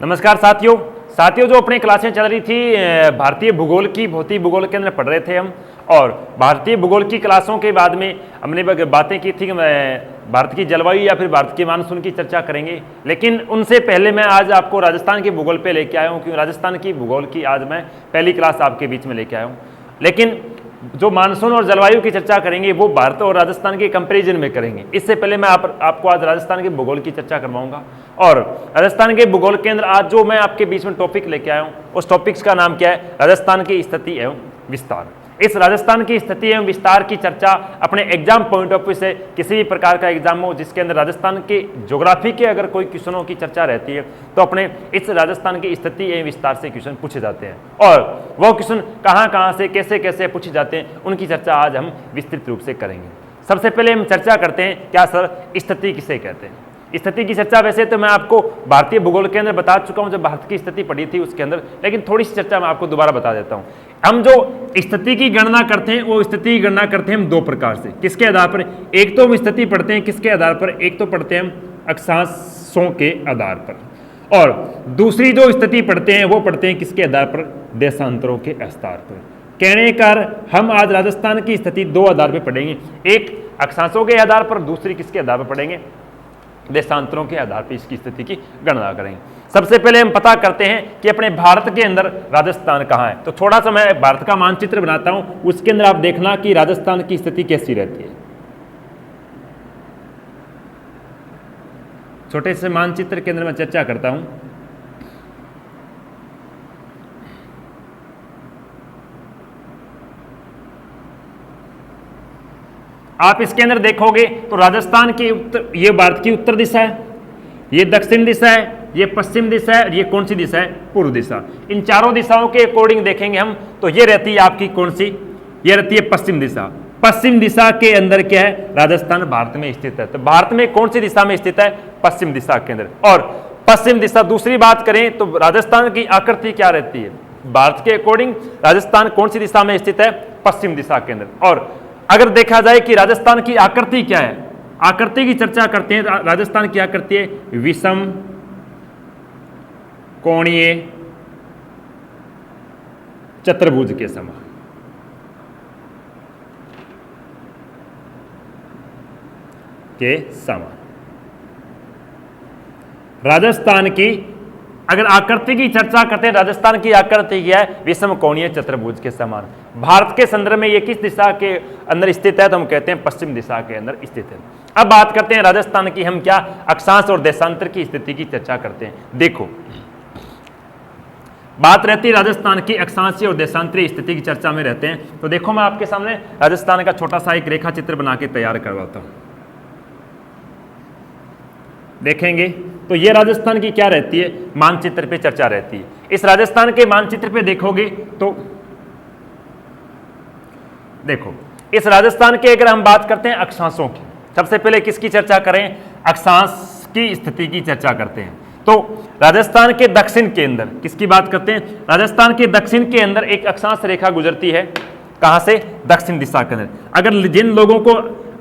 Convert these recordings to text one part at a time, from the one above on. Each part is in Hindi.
नमस्कार साथियों जो अपनी क्लासें चल रही थी भारतीय भूगोल की, भौतिक भूगोल के अंदर पढ़ रहे थे हम। और भारतीय भूगोल की क्लासों के बाद में हमने बातें की थी कि भारत की जलवायु या फिर भारत के मानसून की चर्चा करेंगे। लेकिन उनसे पहले मैं आज आपको राजस्थान के भूगोल पे लेके आया हूँ, क्योंकि राजस्थान की भूगोल की आज मैं पहली क्लास आपके बीच में लेके आया हूँ। लेकिन जो मानसून और जलवायु की चर्चा करेंगे वो भारत और राजस्थान के कंपैरिजन में करेंगे। इससे पहले मैं आपको आज राजस्थान के भूगोल की चर्चा करवाऊंगा। और राजस्थान के भूगोल के अंदर आज जो मैं आपके बीच में टॉपिक लेके आया हूँ उस टॉपिक्स का नाम क्या है? राजस्थान की स्थिति एवं विस्तार। इस राजस्थान की स्थिति एवं विस्तार की चर्चा अपने एग्जाम पॉइंट ऑफ व्यू से किसी भी प्रकार का एग्जाम हो जिसके अंदर राजस्थान के ज्योग्राफी के अगर कोई क्वेश्चनों की चर्चा रहती है तो अपने इस राजस्थान की स्थिति एवं विस्तार से क्वेश्चन पूछे जाते हैं। और वो क्वेश्चन कहाँ से कैसे कैसे पूछे जाते हैं उनकी चर्चा आज हम विस्तृत रूप से करेंगे। सबसे पहले हम चर्चा करते हैं, क्या सर स्थिति किसे कहते हैं? स्थिति की चर्चा वैसे तो मैं आपको भारतीय भूगोल के अंदर बता चुका हूं जब भारत की स्थिति पढ़ी थी उसके अंदर, लेकिन थोड़ी सी चर्चा मैं आपको दोबारा बता देता हूं। हम जो स्थिति की गणना करते हैं वो स्थिति की गणना करते हैं हम दो प्रकार से। किसके आधार पर? एक तो हम स्थिति पढ़ते हैं किसके आधार पर? एक तो पढ़ते हैं हम अक्षांशों के आधार पर, और दूसरी जो स्थिति पढ़ते हैं वो पढ़ते हैं किसके आधार पर? देशांतरों के आधार पर। कहने का हम आज राजस्थान की स्थिति दो आधार पर पढ़ेंगे, एक अक्षांशों के आधार पर, दूसरी किसके आधार पर पढ़ेंगे? देशांतरों के आधार पर इसकी स्थिति की गणना करेंगे। सबसे पहले हम पता करते हैं कि अपने भारत के अंदर राजस्थान कहाँ है। तो थोड़ा सा मैं भारत का मानचित्र बनाता हूं, उसके अंदर आप देखना कि राजस्थान की स्थिति कैसी रहती है। छोटे से मानचित्र के अंदर मैं चर्चा करता हूं। आप इसके अंदर देखोगे तो राजस्थान की ये भारत की उत्तर दिशा है, ये दक्षिण दिशा है, ये पश्चिम दिशा है, ये कौन सी दिशा है? पूर्व दिशा। इन चारों दिशाओं के अकॉर्डिंग देखेंगे हम तो ये रहती है आपकी कौन सी? ये रहती है पश्चिम दिशा। पश्चिम दिशा के अंदर क्या है? राजस्थान भारत में स्थित है। तो भारत में कौन सी दिशा में स्थित है? पश्चिम दिशा के अंदर। और पश्चिम दिशा, दूसरी बात करें तो राजस्थान की आकृति क्या रहती है? भारत के अकॉर्डिंग राजस्थान कौन सी दिशा में स्थित है? पश्चिम दिशा के अंदर। और अगर देखा जाए कि राजस्थान की आकृति क्या है, आकृति की चर्चा करते हैं। राजस्थान की आकृति है विषम कोणीय चतुर्भुज के समान। राजस्थान की अगर आकृति की चर्चा करते हैं, राजस्थान की आकृति क्या है? विषम कोणीय चतुर्भुज के समान। भारत के संदर्भ में ये किस दिशा के अंदर स्थित है? तो हम कहते हैं पश्चिम दिशा के अंदर स्थित है। अब बात करते हैं राजस्थान की, हम क्या अक्षांश और देशांतर की स्थिति की चर्चा करते हैं। देखो, बात रहती है राजस्थान की अक्षांशीय और देशांतरीय स्थिति की चर्चा में रहते हैं। तो देखो, मैं आपके सामने राजस्थान का छोटा सा एक रेखा चित्र बना के तैयार करवाता हूं। देखेंगे तो ये राजस्थान की क्या रहती है? मानचित्र पे चर्चा रहती है। इस राजस्थान के मानचित्र पे देखोगे तो देखो, इस राजस्थान के अगर हम बात करते हैं अक्षांशों की, सबसे पहले किसकी चर्चा करें? अक्षांश की स्थिति की चर्चा करते हैं। तो राजस्थान के दक्षिण के अंदर किसकी बात करते हैं? राजस्थान के दक्षिण के अंदर एक अक्षांश रेखा गुजरती है। कहां से? दक्षिण दिशा के अंदर। अगर जिन लोगों को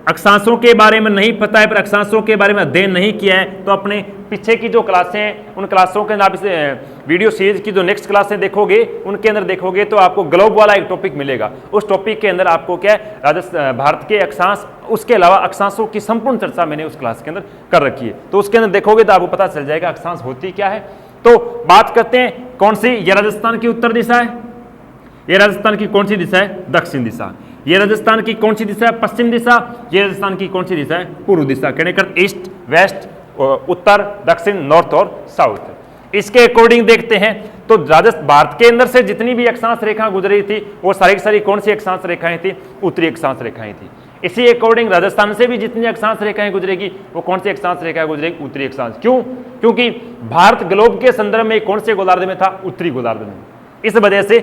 अक्षांशों के बारे में नहीं पता है, पर अक्षांशों के बारे में अध्ययन नहीं किया है, तो अपने पीछे की जो क्लासें हैं उन क्लासों के अंदर आप इस वीडियो सीरीज की जो नेक्स्ट क्लासें देखोगे उनके अंदर देखोगे तो आपको ग्लोब वाला एक टॉपिक मिलेगा। उस टॉपिक के अंदर आपको क्या है? भारत के अक्षांश, उसके अलावा अक्षांशों की संपूर्ण चर्चा मैंने उस क्लास के अंदर कर रखी है। तो उसके अंदर देखोगे तो आपको पता चल जाएगा अक्षांश होती क्या है। तो बात करते हैं कौन सी? ये राजस्थान की उत्तर दिशा है। ये राजस्थान की कौन सी दिशा है? दक्षिण दिशा। ये राजस्थान की कौन सी दिशा है? पश्चिम दिशा। ये राजस्थान की कौन सी दिशा है? पूर्व दिशा। कहने का ईस्ट, वेस्ट, उत्तर, दक्षिण, नॉर्थ और साउथ। इसके अकॉर्डिंग देखते हैं तो भारत के अंदर से जितनी भी अक्षांश रेखा गुजरी थी वो सारी की सारी कौन सी अक्षांश रेखाएं थी? उत्तरी अक्षांश रेखाएं थी। इसी अकॉर्डिंग राजस्थान से भी जितनी अक्षांश रेखाएं गुजरेगी वो कौन सी अक्षांश रेखाएं गुजरेगी? उत्तरी अक्षांश। क्यों? क्योंकि भारत ग्लोब के संदर्भ में कौन से गोलार्ध में था? उत्तरी गोलार्ध में। इस वजह से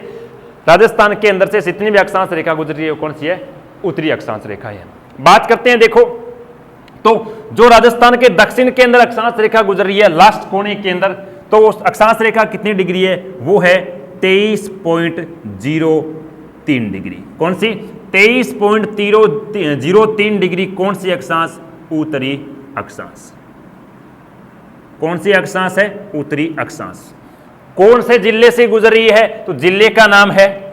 राजस्थान के अंदर से जितनी भी अक्षांश रेखा गुजर रही है वो कौन सी है? उत्तरी अक्षांश रेखा है। बात करते हैं, देखो तो जो राजस्थान के दक्षिण के अंदर अक्षांश रेखा गुजर रही है लास्ट कोने के अंदर, तो उस अक्षांश रेखा कितनी डिग्री है? वो है 23.03 डिग्री। कौन सी? 23.03 डिग्री। कौन सी अक्षांश? उत्तरी अक्षांश। कौन सी अक्षांश है? उत्तरी अक्षांश। कौन से जिले से गुजर रही है? तो जिले का नाम है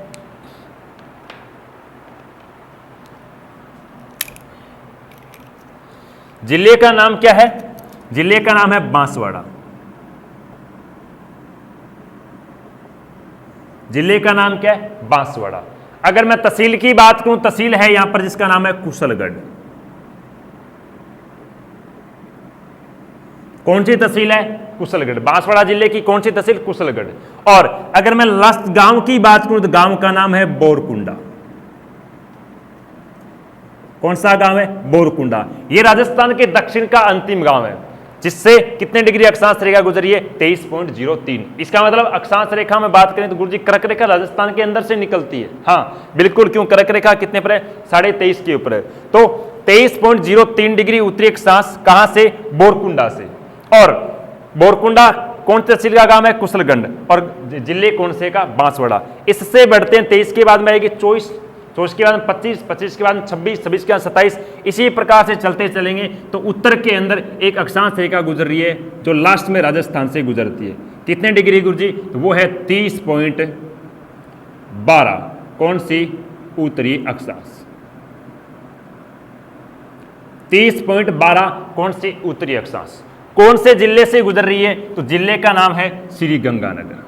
जिले का नाम क्या है? जिले का नाम है बांसवाड़ा। जिले का नाम क्या है? बांसवाड़ा। अगर मैं तहसील की बात करूं, तहसील है यहां पर जिसका नाम है कुशलगढ़। कौन सी तहसील है? कुशलगढ़। बांसवाड़ा जिले की कौन सी तहसील? कुशलगढ़। और अगर मैं लास्ट गांव की बात करूं तो गांव का नाम है बोरकुंडा। कौन सा गांव है? बोरकुंडा। यह राजस्थान के दक्षिण का अंतिम गांव है, जिससे कितने डिग्री अक्षांश रेखा गुजरी है? 23.03। इसका मतलब अक्षांश रेखा में बात करें तो गुरुजी कर्क रेखा राजस्थान के अंदर से निकलती है। हाँ बिल्कुल, क्यों? कर्क रेखा कितने पर है? 23.5 के ऊपर है। तो 23.03 डिग्री उत्तरी अक्षांश कहां से? बोरकुंडा से। और बोरकुंडा कौन सी तहसील का गांव है? कुशलगढ़। और जिले कौन से का? बांसवाड़ा। इससे बढ़ते हैं 23 के बाद में आएगी 24, 24 के बाद 25, 25 के बाद 26, 26 के बाद 27। इसी प्रकार से चलते चलेंगे तो उत्तर के अंदर एक अक्षांश रेखा गुजर रही है जो लास्ट में राजस्थान से गुजरती है। कितने डिग्री गुरुजी? तो वो है 30.12। कौन सी? उत्तरी अक्षांश। 30.12 कौन सी? उत्तरी अक्षांश। कौन से जिले से गुजर रही है? तो जिले का नाम है श्री गंगानगर।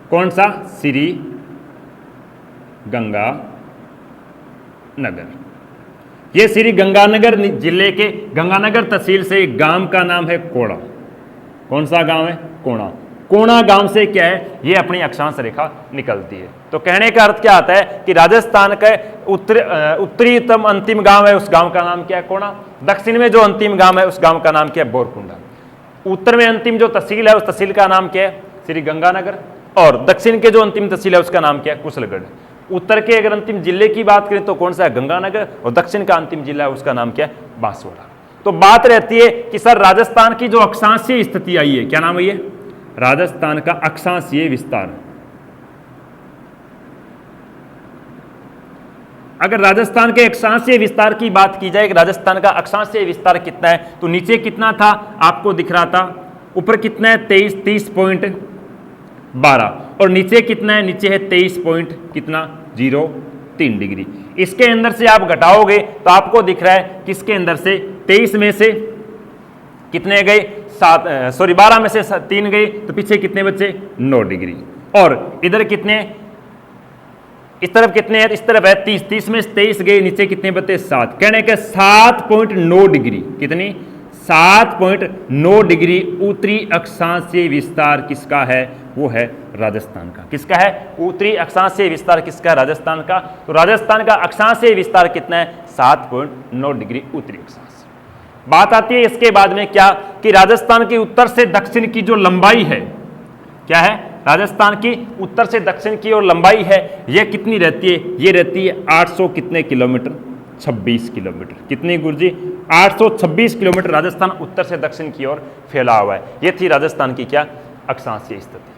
कौन सा? श्री गंगानगर। ये श्री गंगानगर जिले के गंगानगर तहसील से गांव का नाम है कोणा। कौन सा गांव है? कोणा। कोणा गांव से क्या है? ये अपनी अक्षांश रेखा निकलती है। तो कहने का अर्थ क्या आता है कि राजस्थान का उत्तरीतम अंतिम गांव है, उस गांव का नाम क्या है? कोणा। दक्षिण में जो अंतिम गांव है उस गांव का नाम क्या है? बोरकुंडा। उत्तर में अंतिम जो तहसील है उस तहसील का नाम क्या है? श्री गंगानगर। और दक्षिण के जो अंतिम तहसील है उसका नाम क्या है? कुशलगढ़। उत्तर के अगर अंतिम जिले की बात करें तो कौन सा है? गंगानगर। और दक्षिण का अंतिम जिला है उसका नाम क्या है? बांसवाड़ा। तो बात रहती है कि सर राजस्थान की जो अक्षांशीय स्थिति आई है, क्या नाम है ये? राजस्थान का अक्षांशीय विस्तार। अगर राजस्थान के अक्षांशीय विस्तार की बात की जाए, राजस्थान का अक्षांशीय विस्तार कितना है, तो नीचे कितना था आपको दिख रहा था, ऊपर कितना है? 30.12। और नीचे कितना है? नीचे है 23.03 डिग्री। इसके अंदर से आप घटाओगे तो आपको दिख रहा है किसके अंदर से 23 में से कितने गए? 12 में से 3 गए, तो पीछे कितने बचे? 9 डिग्री। और इधर कितने? इस तरफ कितने हैं? इस तरफ है 30, 30 में से 23 गए, नीचे कितने बचे? 7। कहने के 7.9 डिग्री। कितनी? 7.9 डिग्री उत्तरी अक्षांशीय विस्तार किसका है? वो है राजस्थान का। किसका है? उत्तरी अक्षांशीय विस्तार किसका है? राजस्थान का। तो राजस्थान का अक्षांशीय विस्तार कितना है? 7.9 डिग्री उत्तरी अक्षांश। बात आती है इसके बाद में क्या कि राजस्थान की उत्तर से दक्षिण की जो लंबाई है, क्या है? राजस्थान की उत्तर से दक्षिण की और लंबाई है, यह कितनी रहती है? ये रहती है 800 कितने किलोमीटर? 26 किलोमीटर। कितनी गुरुजी? 826 किलोमीटर राजस्थान उत्तर से दक्षिण की ओर फैला हुआ है। यह थी राजस्थान की क्या? अक्षांशीय स्थिति।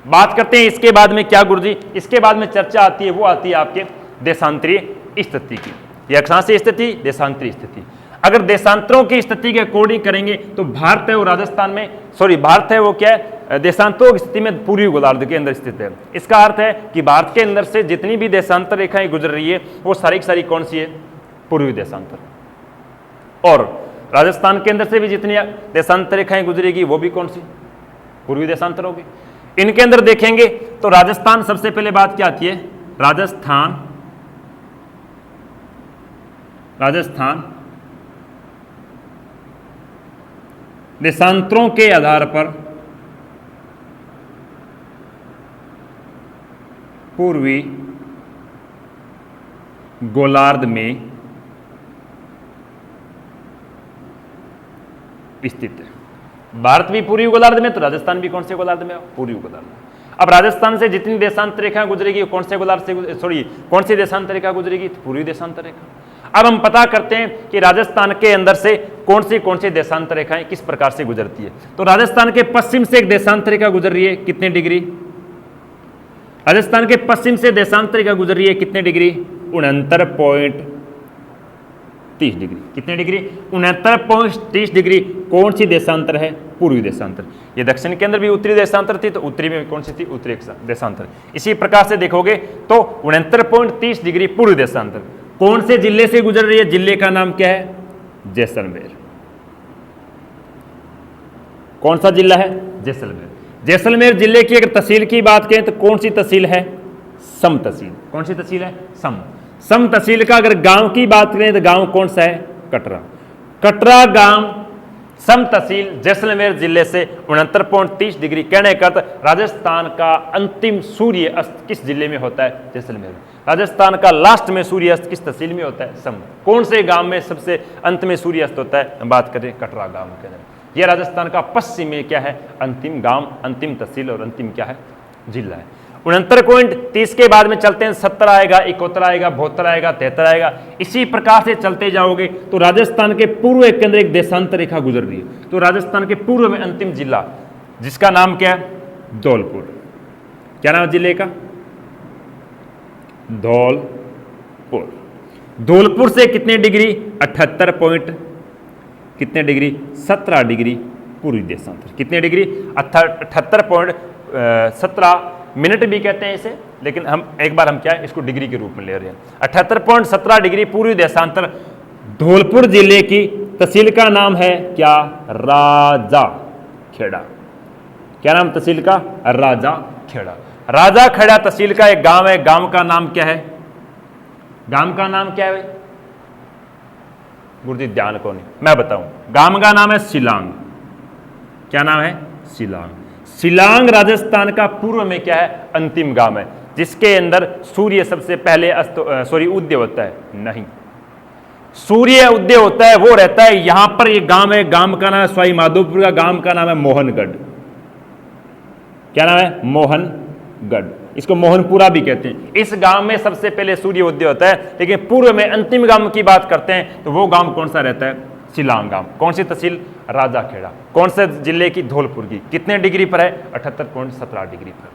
बात करते हैं इसके बाद में क्या गुरुजी? इसके बाद में चर्चा आती है, वो आती है आपके देशांतरीय स्थिति की। ये अक्षांशीय स्थिति, देशांतरीय स्थिति। अगर देशांतरों की स्थिति के अकॉर्डिंग करेंगे तो भारत है वो राजस्थान में, भारत है वो क्या है? देशांतरों की स्थिति में पूर्वी गोलार्ध के अंदर स्थित है। इसका अर्थ है कि भारत के अंदर से जितनी भी देशांतर रेखाएं गुजर रही है वो सारी की सारी कौन सी है? पूर्वी देशांतर। और राजस्थान के अंदर से भी जितनी देशांतर रेखाएं गुजरेगी वो भी कौन सी? पूर्वी देशांतर होगी। इनके अंदर देखेंगे तो राजस्थान सबसे पहले बात क्या आती है? राजस्थान देशांतरों के आधार पर पूर्वी गोलार्ध में स्थित है। भारत भी पूर्वी गोलार्ध में, तो राजस्थान भी कौन से गोलार्ध में? पूर्वी गोलार्ध में। अब राजस्थान से जितनी देशांतर रेखा गुजरेगी कौन से गोलार्ध से? कौन सी देशांतर रेखा गुजरेगी? पूर्वी देशांतर रेखा। अब हम पता करते हैं कि राजस्थान के अंदर से कौन सी देशांतर रेखाएं किस प्रकार से गुजरती है। तो राजस्थान के पश्चिम से एक देशांतर रेखा गुजर रही है, कितने डिग्री? राजस्थान के पश्चिम से देशांतर रेखा गुजर रही है कितने डिग्री? 30 डिग्री। कितने डिग्री? 69.30 डिग्री। कौन सी देशांतर है? पूर्वी देशांतर। ये दक्षिण के अंदर भी उत्तरी देशांतर थी, तो उत्तरी में कौन सी थी? उत्तरी देशांतर। इसी प्रकार से देखोगे तो 69.30 डिग्री पूर्वी देशांतर कौन से जिले से गुजर रही है? जिले का नाम क्या है? जैसलमेर। कौन सा जिला है? जैसलमेर। जैसलमेर जिले की अगर तहसील की बात करें तो कौन सी तहसील है? सम तहसील। कौन सी तहसील है? सम। सम तहसील का अगर गांव की बात करें तो गांव कौन सा है? कटरा। कटरा गांव सम तहसील जैसलमेर जिले से 69.30 डिग्री। कहने का राजस्थान का अंतिम सूर्य अस्त किस जिले में होता है? जैसलमेर। राजस्थान का लास्ट में सूर्य अस्त किस तहसील में होता है? सम। कौन से गांव में सबसे अंत में सूर्य अस्त होता है? बात करें कटरा गांव के अंदर। यह राजस्थान का पश्चिम में क्या है? अंतिम गांव, अंतिम तहसील और अंतिम क्या है? जिला है। 69.30 के बाद में चलते हैं 70 आएगा, 71 आएगा, 72 आएगा, 73 आएगा। इसी प्रकार से चलते जाओगे तो राजस्थान के पूर्व के अंदर एक देशांतर रेखा गुजर रही है। तो राजस्थान के पूर्व में अंतिम जिला जिसका नाम क्या है? धौलपुर। क्या नाम है जिले का? धौलपुर। धौलपुर से कितने डिग्री? 78 पॉइंट कितने डिग्री? 17 डिग्री पूर्वी देशांतर। कितने डिग्री? 78.17 मिनट भी कहते हैं इसे, लेकिन हम एक बार हम क्या है इसको डिग्री के रूप में ले रहे हैं। 78.17 डिग्री पूर्वी देशांतर। धौलपुर जिले की तहसील का नाम है क्या? राजा खेड़ा। क्या नाम तहसील का? राजा खेड़ा। राजा खेड़ा तहसील का एक गांव है। गांव का नाम क्या है? गांव का नाम क्या है? गुरुजी ध्यान को नहीं, मैं बताऊं। गांव का नाम है शिलांग। क्या नाम है? शिलांग। शिलांग राजस्थान का पूर्व में क्या है? अंतिम गांव है, जिसके अंदर सूर्य सबसे पहले उदय होता है। नहीं, सूर्य उदय होता है वो रहता है यहां पर। ये गांव है, गांव का नाम है सवाई माधोपुर का। गांव का नाम है मोहनगढ़। क्या नाम है? मोहनगढ़। इसको मोहनपुरा भी कहते हैं। इस गांव में सबसे पहले सूर्य उदय होता है, लेकिन पूर्व में अंतिम गांव की बात करते हैं तो वो गांव कौन सा रहता है? शिलांग गांव। कौन सी तहसील? राजा खेड़ा। कौन से जिले की? धौलपुर की। कितने डिग्री पर है? 78.17 डिग्री पर।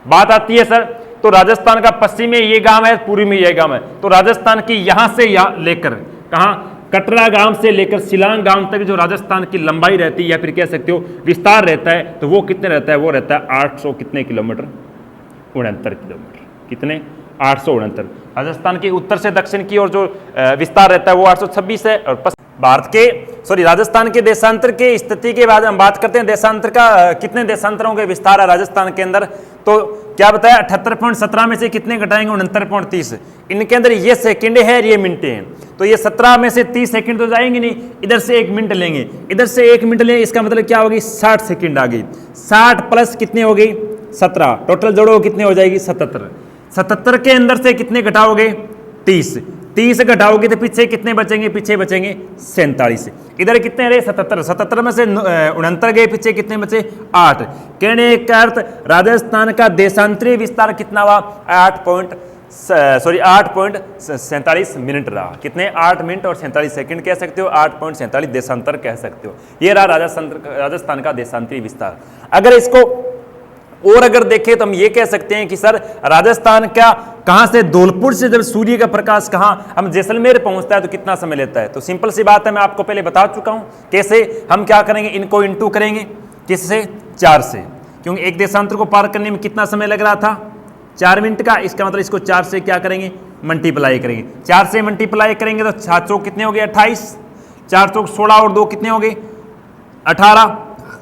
बात आती है सर, तो राजस्थान का पश्चिम में ये गांव है, पूर्वी में ये गांव है, तो राजस्थान की यहां से लेकर कहां? कटरा गांव से लेकर शिलांग गांव तक जो राजस्थान की लंबाई रहती है या फिर कह सकते हो विस्तार रहता है, तो वो कितने रहता है? वो रहता है 800 कितने किलोमीटर? 69 किलोमीटर। कितने? 869। राजस्थान के उत्तर से दक्षिण की ओर जो विस्तार रहता है वो 826 है। और राजस्थान के देशांतर के स्थिति के बाद हम बात करते हैं देशांतर का। कितने देशांतरों के विस्तार है राजस्थान के अंदर? तो क्या बताया? 78.17 में से कितने घटाएंगे? 69.30। इनके अंदर ये सेकंड है, ये मिनट हैं। तो ये 17 में से 30 सेकंड तो जाएंगे नहीं, इधर से 1 मिनट लेंगे, इधर से 1 मिनट लेंगे। इसका मतलब क्या होगी? 60 सेकंड आ गई। 60 प्लस कितने हो गई? 17। टोटल जोड़ो कितने हो जाएगी? 77। 77 के अंदर से कितने घटाओगे? 30। 30 घटाओगे तो पीछे कितने बचेंगे? पीछे बचेंगे 47। इधर कितने रहे? 77। 77 में से 69 गए, पीछे कितने बचे? 8। कहने का अर्थ राजस्थान का देशांतरीय विस्तार कितना हुआ? 8.47 मिनट रहा। कितने? 8 मिनट और 47 सेकंड कह सकते हो। 8.47 देशांतर कह सकते हो। ये रहा राजस्थान का देशांतरीय विस्तार। अगर इसको और अगर देखें तो हम ये कह सकते हैं कि सर राजस्थान का कहां से? धौलपुर से जब सूर्य का प्रकाश कहां हम जैसलमेर पहुंचता है तो कितना समय लेता है? तो सिंपल सी बात है, मैं आपको पहले बता चुका हूं कैसे हम क्या करेंगे, इनको इंटू करेंगे। किससे? 4 से, क्योंकि एक देशांतर को पार करने में कितना समय लग रहा था? 4 मिनट का। इसका मतलब इसको 4 से क्या करेंगे? मल्टीप्लाई करेंगे। 4 से मल्टीप्लाई करेंगे तो 7 चौक कितने हो गए? 28। 4 चौक 16 और 2 कितने हो गए? 18।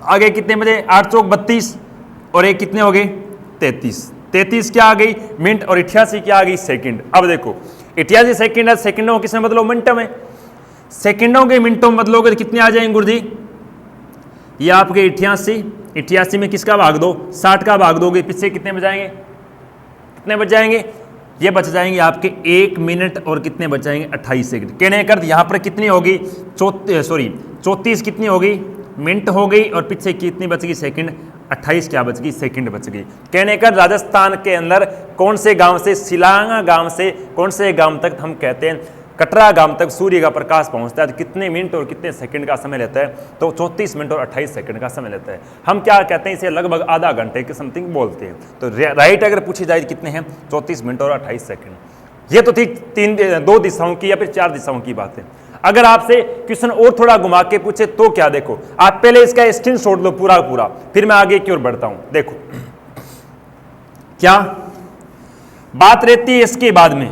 आगे कितने बजे? 8 चौक 32 और एक कितने हो गए? 33। 33 क्या आ गई? मिनट। और 88 क्या आ गई? सेकंड। अब देखो 88 सेकंड है, सेकंडों को किसमें बदलो? मिनटों में। सेकंडों के मिनटों में बदलोगे तो कितने आ जाएंगे गुरुजी? ये आपके 88 में किसका भाग दो? 60 का भाग दोगे, पीछे कितने बचाएंगे? कितने बच जाएंगे? ये बच जाएंगे आपके 1 मिनट और कितने बच जाएंगे? 28 सेकंड। कहने का यहां पर कितनी होगी? 34 कितनी होगी? मिनट हो गई। और पीछे कितनी बच गई? सेकंड। 28 क्या बच गई? सेकंड बच गई। कहने का राजस्थान के अंदर कौन से गांव से? शिलांग गांव से कौन से गांव तक हम कहते हैं कटरा गांव तक सूर्य का प्रकाश पहुंचता है तो कितने मिनट और कितने सेकंड का समय लेता है? तो 34 मिनट और 28 सेकंड का समय लेता है। हम क्या कहते हैं? इसे लगभग आधा घंटे के समथिंग बोलते हैं। तो राइट अगर पूछी जाए कितने हैं? 34 मिनट और 28 सेकंड। ये तो थी 2 दिशाओं की या फिर 4 दिशाओं की बात है। अगर आपसे क्वेश्चन और थोड़ा घुमा के पूछे तो क्या, देखो आप पहले इसका स्क्रीनशॉट लो पूरा पूरा, फिर मैं आगे की ओर बढ़ता हूं। देखो क्या बात रहती है इसके बाद में,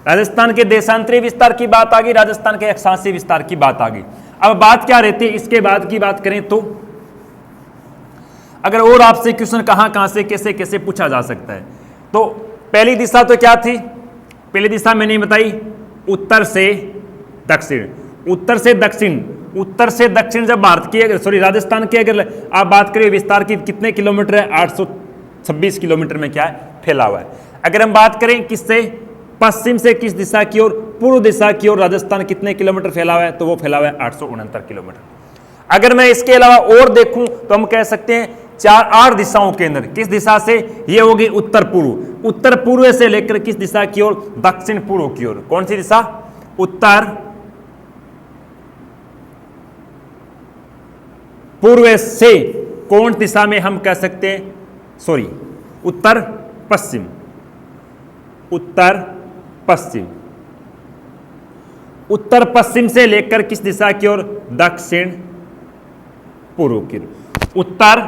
राजस्थान के देशांतरीय विस्तार की बात आ गई, राजस्थान के अक्षांशीय विस्तार की बात आ गई। अब बात क्या रहती है इसके बाद की बात करें तो, अगर और आपसे क्वेश्चन कहां से कैसे कैसे पूछा जा सकता है, तो पहली दिशा तो क्या थी, पहली दिशा मैंने बताई उत्तर से दक्षिण, उत्तर से दक्षिण, उत्तर से दक्षिण जब भारत की राजस्थान की अगर आप बात करें विस्तार की कितने किलोमीटर है, 826 किलोमीटर में क्या है फैला हुआ है। अगर हम बात करें किससे, पश्चिम से किस दिशा की ओर, पूर्व दिशा की ओर राजस्थान कितने किलोमीटर फैला हुआ है, तो वो फैला हुआ है 869 किलोमीटर। अगर मैं इसके अलावा और देखूं तो हम कह सकते हैं 8 दिशाओं के अंदर, किस दिशा से, ये होगी उत्तर पूर्व, उत्तर पूर्व से लेकर किस दिशा की ओर, दक्षिण पूर्व की ओर। कौन सी दिशा, उत्तर पूर्व से कौन दिशा में हम कह सकते हैं, उत्तर पश्चिम, उत्तर पश्चिम, उत्तर पश्चिम से लेकर किस दिशा की ओर, दक्षिण पूर्व की ओर, उत्तर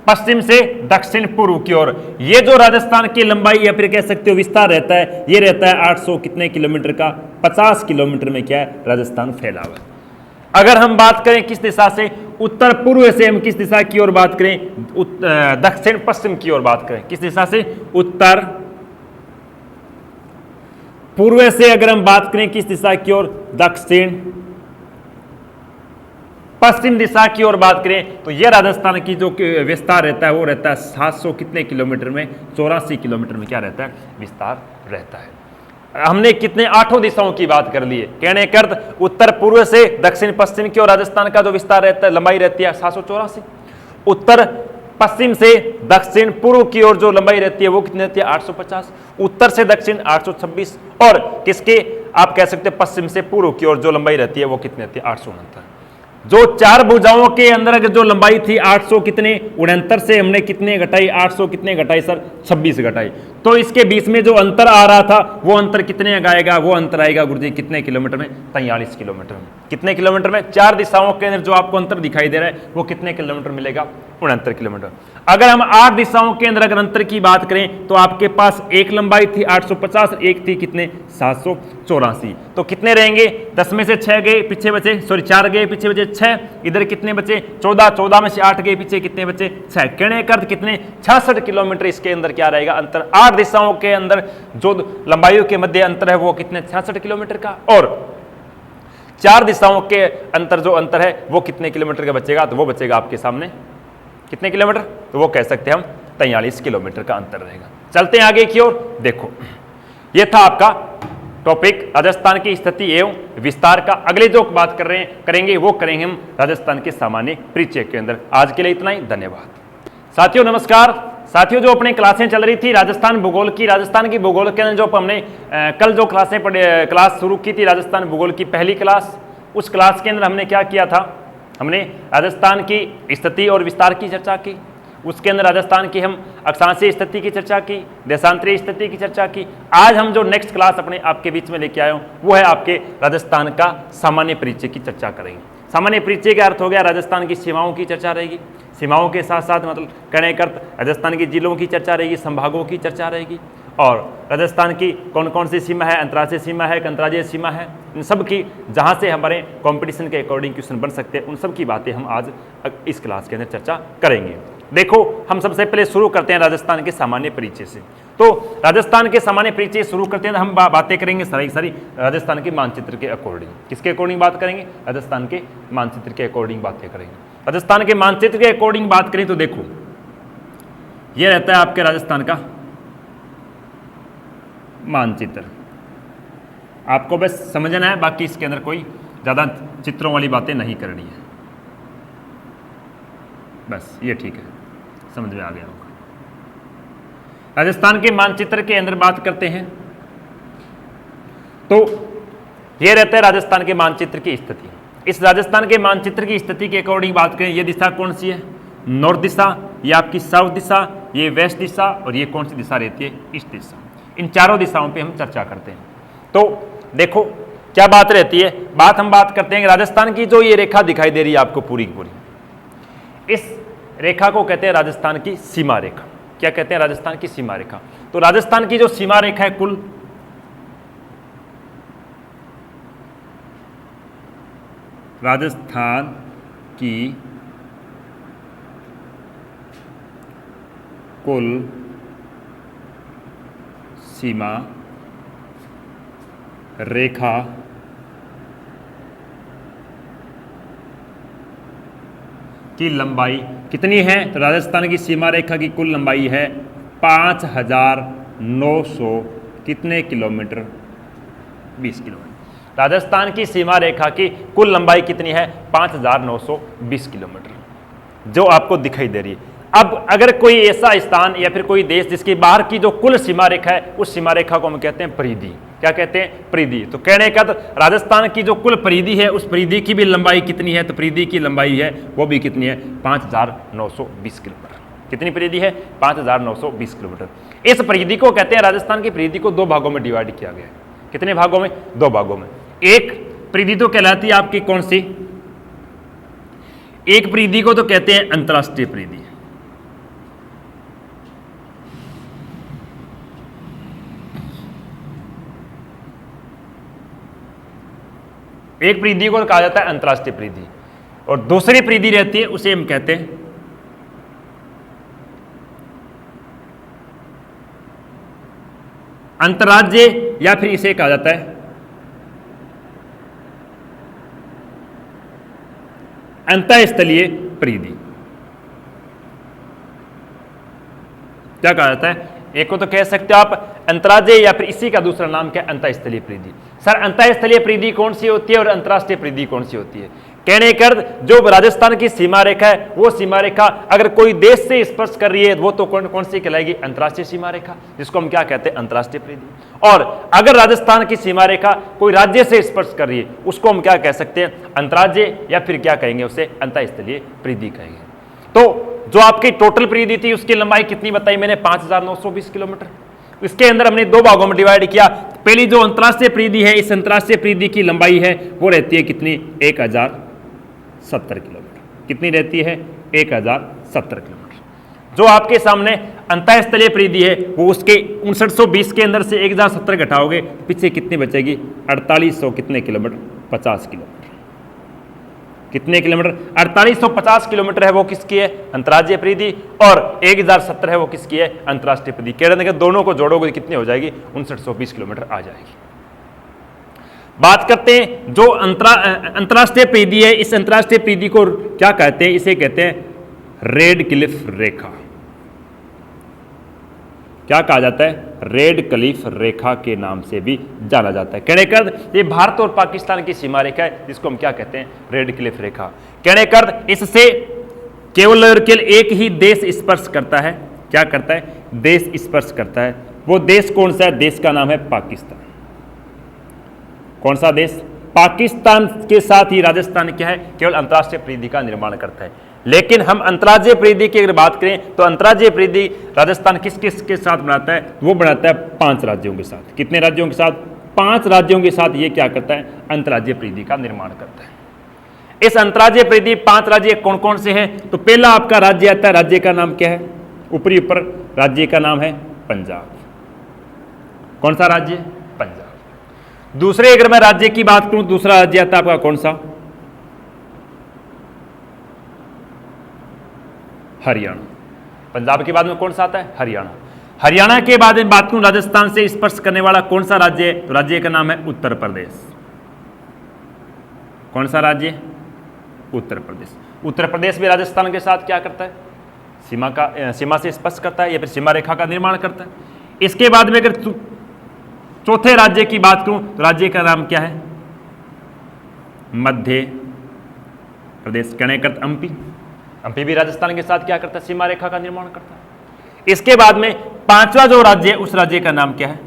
पश्चिम से दक्षिण पूर्व की ओर। ये जो राजस्थान की लंबाई या फिर कह सकते हो विस्तार रहता है, ये रहता है 800 कितने किलोमीटर का, 50 किलोमीटर में क्या है राजस्थान फैला हुआ है। अगर हम बात करें किस दिशा से, उत्तर पूर्व से हम किस दिशा की ओर बात करें, दक्षिण पश्चिम की ओर बात करें, किस दिशा से, उत्तर पूर्व से अगर हम बात करें किस दिशा की ओर, दक्षिण पश्चिम दिशा की ओर बात करें, तो यह राजस्थान की जो विस्तार रहता है वो रहता है 700 कितने किलोमीटर में, 84 किलोमीटर में क्या रहता है विस्तार रहता है। हमने कितने 8 दिशाओं की बात कर ली है, कहने का अर्थ उत्तर पूर्व से दक्षिण पश्चिम की ओर राजस्थान का जो विस्तार रहता है, लंबाई रहती है 784, उत्तर पश्चिम से दक्षिण पूर्व की ओर जो लंबाई रहती है वो कितनी रहती है 850, उत्तर से दक्षिण 826, और किसके आप कह सकते हैं पश्चिम से पूर्व की ओर जो लंबाई रहती है वो कितनी रहती है 869। जो 4 भुजाओं के अंदर अगर जो लंबाई थी 800 कितने 69 से हमने कितने घटाई, 800 कितने घटाई सर, 26 घटाई, तो इसके बीच में जो अंतर आ रहा था वो अंतर कितने आएगा, वो अंतर आएगा गुरुजी कितने किलोमीटर में, 43 किलोमीटर में। कितने किलोमीटर में, 4 दिशाओं के अंदर जो आपको अंतर दिखाई दे रहा है वो कितने किलोमीटर मिलेगा, 69 किलोमीटर। अगर हम 8 दिशाओं के अंदर अगर अंतर की बात करें तो आपके पास एक लंबाई थी 850, एक थी कितने 784, तो कितने रहेंगे, 10 में से 6 गए पीछे बचे, 4 गए पीछे बचे 6, इधर कितने बचे 14, 14 में से 8 गए पीछे कितने बचे 6, कहने का अर्थ कितने 66 किलोमीटर इसके अंदर क्या रहेगा अंतर। 8 दिशाओं के अंदर जो लंबाइयों के मध्य अंतर है वो कितने 66 किलोमीटर का, और 4 दिशाओं के अंतर जो अंतर है वो कितने किलोमीटर का बचेगा, तो वो बचेगा आपके सामने कितने किलोमीटर, तो वो कह सकते हैं हम 43 किलोमीटर का अंतर रहेगा। चलते हैं आगे की ओर। देखो ये था आपका टॉपिक राजस्थान की स्थिति एवं विस्तार का। अगले जो बात करेंगे वो करेंगे हम राजस्थान के सामान्य परिचय के अंदर। आज के लिए इतना ही, धन्यवाद। साथियों नमस्कार। साथियों जो अपनी क्लासें चल रही थी राजस्थान भूगोल की, राजस्थान की भूगोल के अंदर जो हमने कल जो क्लास शुरू की थी राजस्थान भूगोल की पहली क्लास, उस क्लास के अंदर हमने क्या किया था, हमने राजस्थान की स्थिति और विस्तार की चर्चा की। उसके अंदर राजस्थान की हम अक्षांशीय स्थिति की चर्चा की, देशांतरीय स्थिति की चर्चा की। आज हम जो नेक्स्ट क्लास अपने आपके बीच में लेके आए हूँ वो है आपके राजस्थान का सामान्य परिचय की चर्चा करेंगे। सामान्य परिचय का अर्थ हो गया राजस्थान की सीमाओं की चर्चा रहेगी, सीमाओं के साथ साथ मतलब कहने का अर्थ राजस्थान के जिलों की चर्चा रहेगी, संभागों की चर्चा रहेगी, और राजस्थान की कौन कौन सी सीमा है, अंतर्राष्ट्रीय सीमा है, अंतर्राज्यीय सीमा है, इन सब की जहाँ से हमारे कंपटीशन के अकॉर्डिंग क्वेश्चन बन सकते हैं, उन सब की बातें हम आज इस क्लास के अंदर चर्चा करेंगे। देखो हम सबसे पहले शुरू करते हैं राजस्थान के सामान्य परिचय से। तो राजस्थान के सामान्य परिचय शुरू करते हैं, हम बातें करेंगे सारी राजस्थान के मानचित्र के अकॉर्डिंग। किसके अकॉर्डिंग बात करेंगे, राजस्थान के मानचित्र के अकॉर्डिंग बातें करेंगे। राजस्थान के मानचित्र के अकॉर्डिंग बात करें तो देखो ये रहता है आपके राजस्थान का मानचित्र, आपको बस समझना है, बाकी इसके अंदर कोई ज़्यादा चित्रों वाली बातें नहीं करनी है, बस ये ठीक है, समझ में आ गया होगा। राजस्थान के मानचित्र के अंदर बात करते हैं तो ये रहता है राजस्थान के मानचित्र की स्थिति। इस राजस्थान के मानचित्र की स्थिति के अकॉर्डिंग बात करें, ये दिशा कौन सी है, नॉर्थ दिशा, ये आपकी साउथ दिशा, ये वेस्ट दिशा, और ये कौन सी दिशा रहती है, ईस्ट दिशा। इन चारों दिशाओं पे हम चर्चा करते हैं। तो देखो क्या बात रहती है? हम बात करते हैं राजस्थान की जो ये रेखा दिखाई दे रही है आपको पूरी की पूरी, इस रेखा को कहते हैं राजस्थान की सीमा रेखा। क्या कहते हैं? राजस्थान की सीमा रेखा। तो राजस्थान की जो सीमा रेखा है कुल राजस्थान की कुल सीमा रेखा की लंबाई कितनी है? तो राजस्थान की सीमा रेखा की कुल लंबाई है 5900 कितने किलोमीटर? 20 किलोमीटर। राजस्थान की सीमा रेखा की कुल लंबाई कितनी है? 5920 किलोमीटर, जो आपको दिखाई दे रही है। अब अगर कोई ऐसा स्थान या फिर कोई देश जिसके बाहर की जो कुल सीमा रेखा है, उस सीमा रेखा को हम कहते हैं परिधि। क्या कहते हैं? परिधि। तो कहने का तो राजस्थान की जो कुल परिधि है, उस परिधि की भी लंबाई कितनी है? तो परिधि की लंबाई है वो भी कितनी है? 5920 किलोमीटर। कितनी परिधि है? 5920 किलोमीटर। इस परिधि को कहते हैं, राजस्थान की परिधि को 2 भागों में डिवाइड किया गया है। कितने भागों में? 2 भागों में। एक परिधि तो कहलाती है आपकी कौन सी? एक परिधि को तो कहते हैं अंतरराष्ट्रीय परिधि। एक परिधि को कहा जाता है अंतरराष्ट्रीय परिधि, और दूसरी परिधि रहती है उसे हम कहते हैं अंतर्राज्य, या फिर इसे कहा जाता है अंतःस्थलीय परिधि। क्या कहा जाता है? एक को तो कह सकते हो आप अंतर्राज्य, या फिर इसी का दूसरा नाम क्या? अंतःस्थलीय परिधि। सर अंतःस्थलीय परिधि कौन सी होती है और अंतर्राष्ट्रीय परिधि कौन सी होती है? कहने का जो राजस्थान की सीमा रेखा है, वो सीमा रेखा अगर कोई देश से स्पर्श कर रही है, वो तो कौन सी कहलाएगी? अंतर्राष्ट्रीय सीमा रेखा, जिसको हम क्या कहते हैं? अंतर्राष्ट्रीय परिधि। और अगर राजस्थान की सीमा रेखा कोई राज्य से स्पर्श कर रही है, उसको हम क्या कह सकते हैं? अंतर्राज्य, या फिर क्या कहेंगे? उसे अंतःस्थलीय परिधि कहेंगे। तो जो आपकी टोटल परिधि थी उसकी लंबाई कितनी बताई मैंने? 5920 किलोमीटर। इसके अंदर हमने 2 भागों में डिवाइड किया। पहली जो अंतर्राष्ट्रीय परिधि है, इस अंतर्राष्ट्रीय परिधि की लंबाई है वो रहती है कितनी? 1070 किलोमीटर। कितनी रहती है? 1070 किलोमीटर। जो आपके सामने अंतःस्थलीय परिधि है, वो उसके 5920 के अंदर से 1070 घटाओगे, पीछे कितनी बचेगी? 4800 कितने किलोमीटर? 50 किलोमीटर। कितने किलोमीटर? 4850 किलोमीटर है वो किसकी है? अंतर्राज्यीय परिधि। और 1070 है वो किसकी है? अंतर्राष्ट्रीय परिधि। कह रहे हैं दोनों को जोड़ोगे कितनी हो जाएगी? 5920 किलोमीटर आ जाएगी। बात करते हैं जो अंतर्राष्ट्रीय परिधि है, इस अंतर्राष्ट्रीय परिधि को क्या कहते हैं? इसे कहते हैं रेड क्लिफ रेखा। क्या कहा जाता है? रेड क्लिफ रेखा के नाम से भी जाना जाता है। कहने का ये भारत और पाकिस्तान की सीमा रेखा है, जिसको हम क्या कहते हैं? रेड क्लिफ रेखा। कहने का इससे केवल और केवल एक ही देश स्पर्श करता है। क्या करता है? देश स्पर्श करता है। वो देश कौन सा है? देश का नाम है पाकिस्तान। कौन सा देश? पाकिस्तान के साथ ही राजस्थान क्या है? केवल अंतर्राष्ट्रीय परिधि का निर्माण करता है। लेकिन हम अंतर्राज्यीय परिधि की अगर बात करें तो अंतर्राज्यीय परिधि राजस्थान किस किस के साथ बनाता है? वो बनाता है 5 राज्यों के साथ। कितने राज्यों के साथ? 5 राज्यों के साथ ये क्या करता है? अंतर्राज्यीय परिधि का निर्माण करता है। इस अंतर्राज्यीय परिधि 5 राज्य कौन कौन से हैं? तो पहला आपका राज्य आता है, राज्य का नाम क्या है? ऊपरी ऊपर राज्य का नाम है पंजाब। कौन सा राज्य? पंजाब। दूसरे अगर मैं राज्य की बात करूं, दूसरा राज्य आता है आपका कौन सा? हरियाणा। पंजाब के बाद में कौन सा आता है? हरियाणा। हरियाणा के बाद में बात करूं राजस्थान से स्पर्श करने वाला कौन सा राज्य है? तो राज्य का नाम है उत्तर प्रदेश। कौन सा राज्य? उत्तर प्रदेश। उत्तर प्रदेश भी राजस्थान के साथ क्या करता है? सीमा से स्पर्श करता है, या फिर सीमा रेखा का निर्माण करता है। इसके बाद में अगर चौथे राज्य की बात करूं तो राज्य का नाम क्या है? मध्य प्रदेश। कहने का एमपी। एमपी भी राजस्थान के साथ क्या करता है? सीमा रेखा का निर्माण करता है। इसके बाद में 5वां जो राज्य है, उस राज्य का नाम क्या है?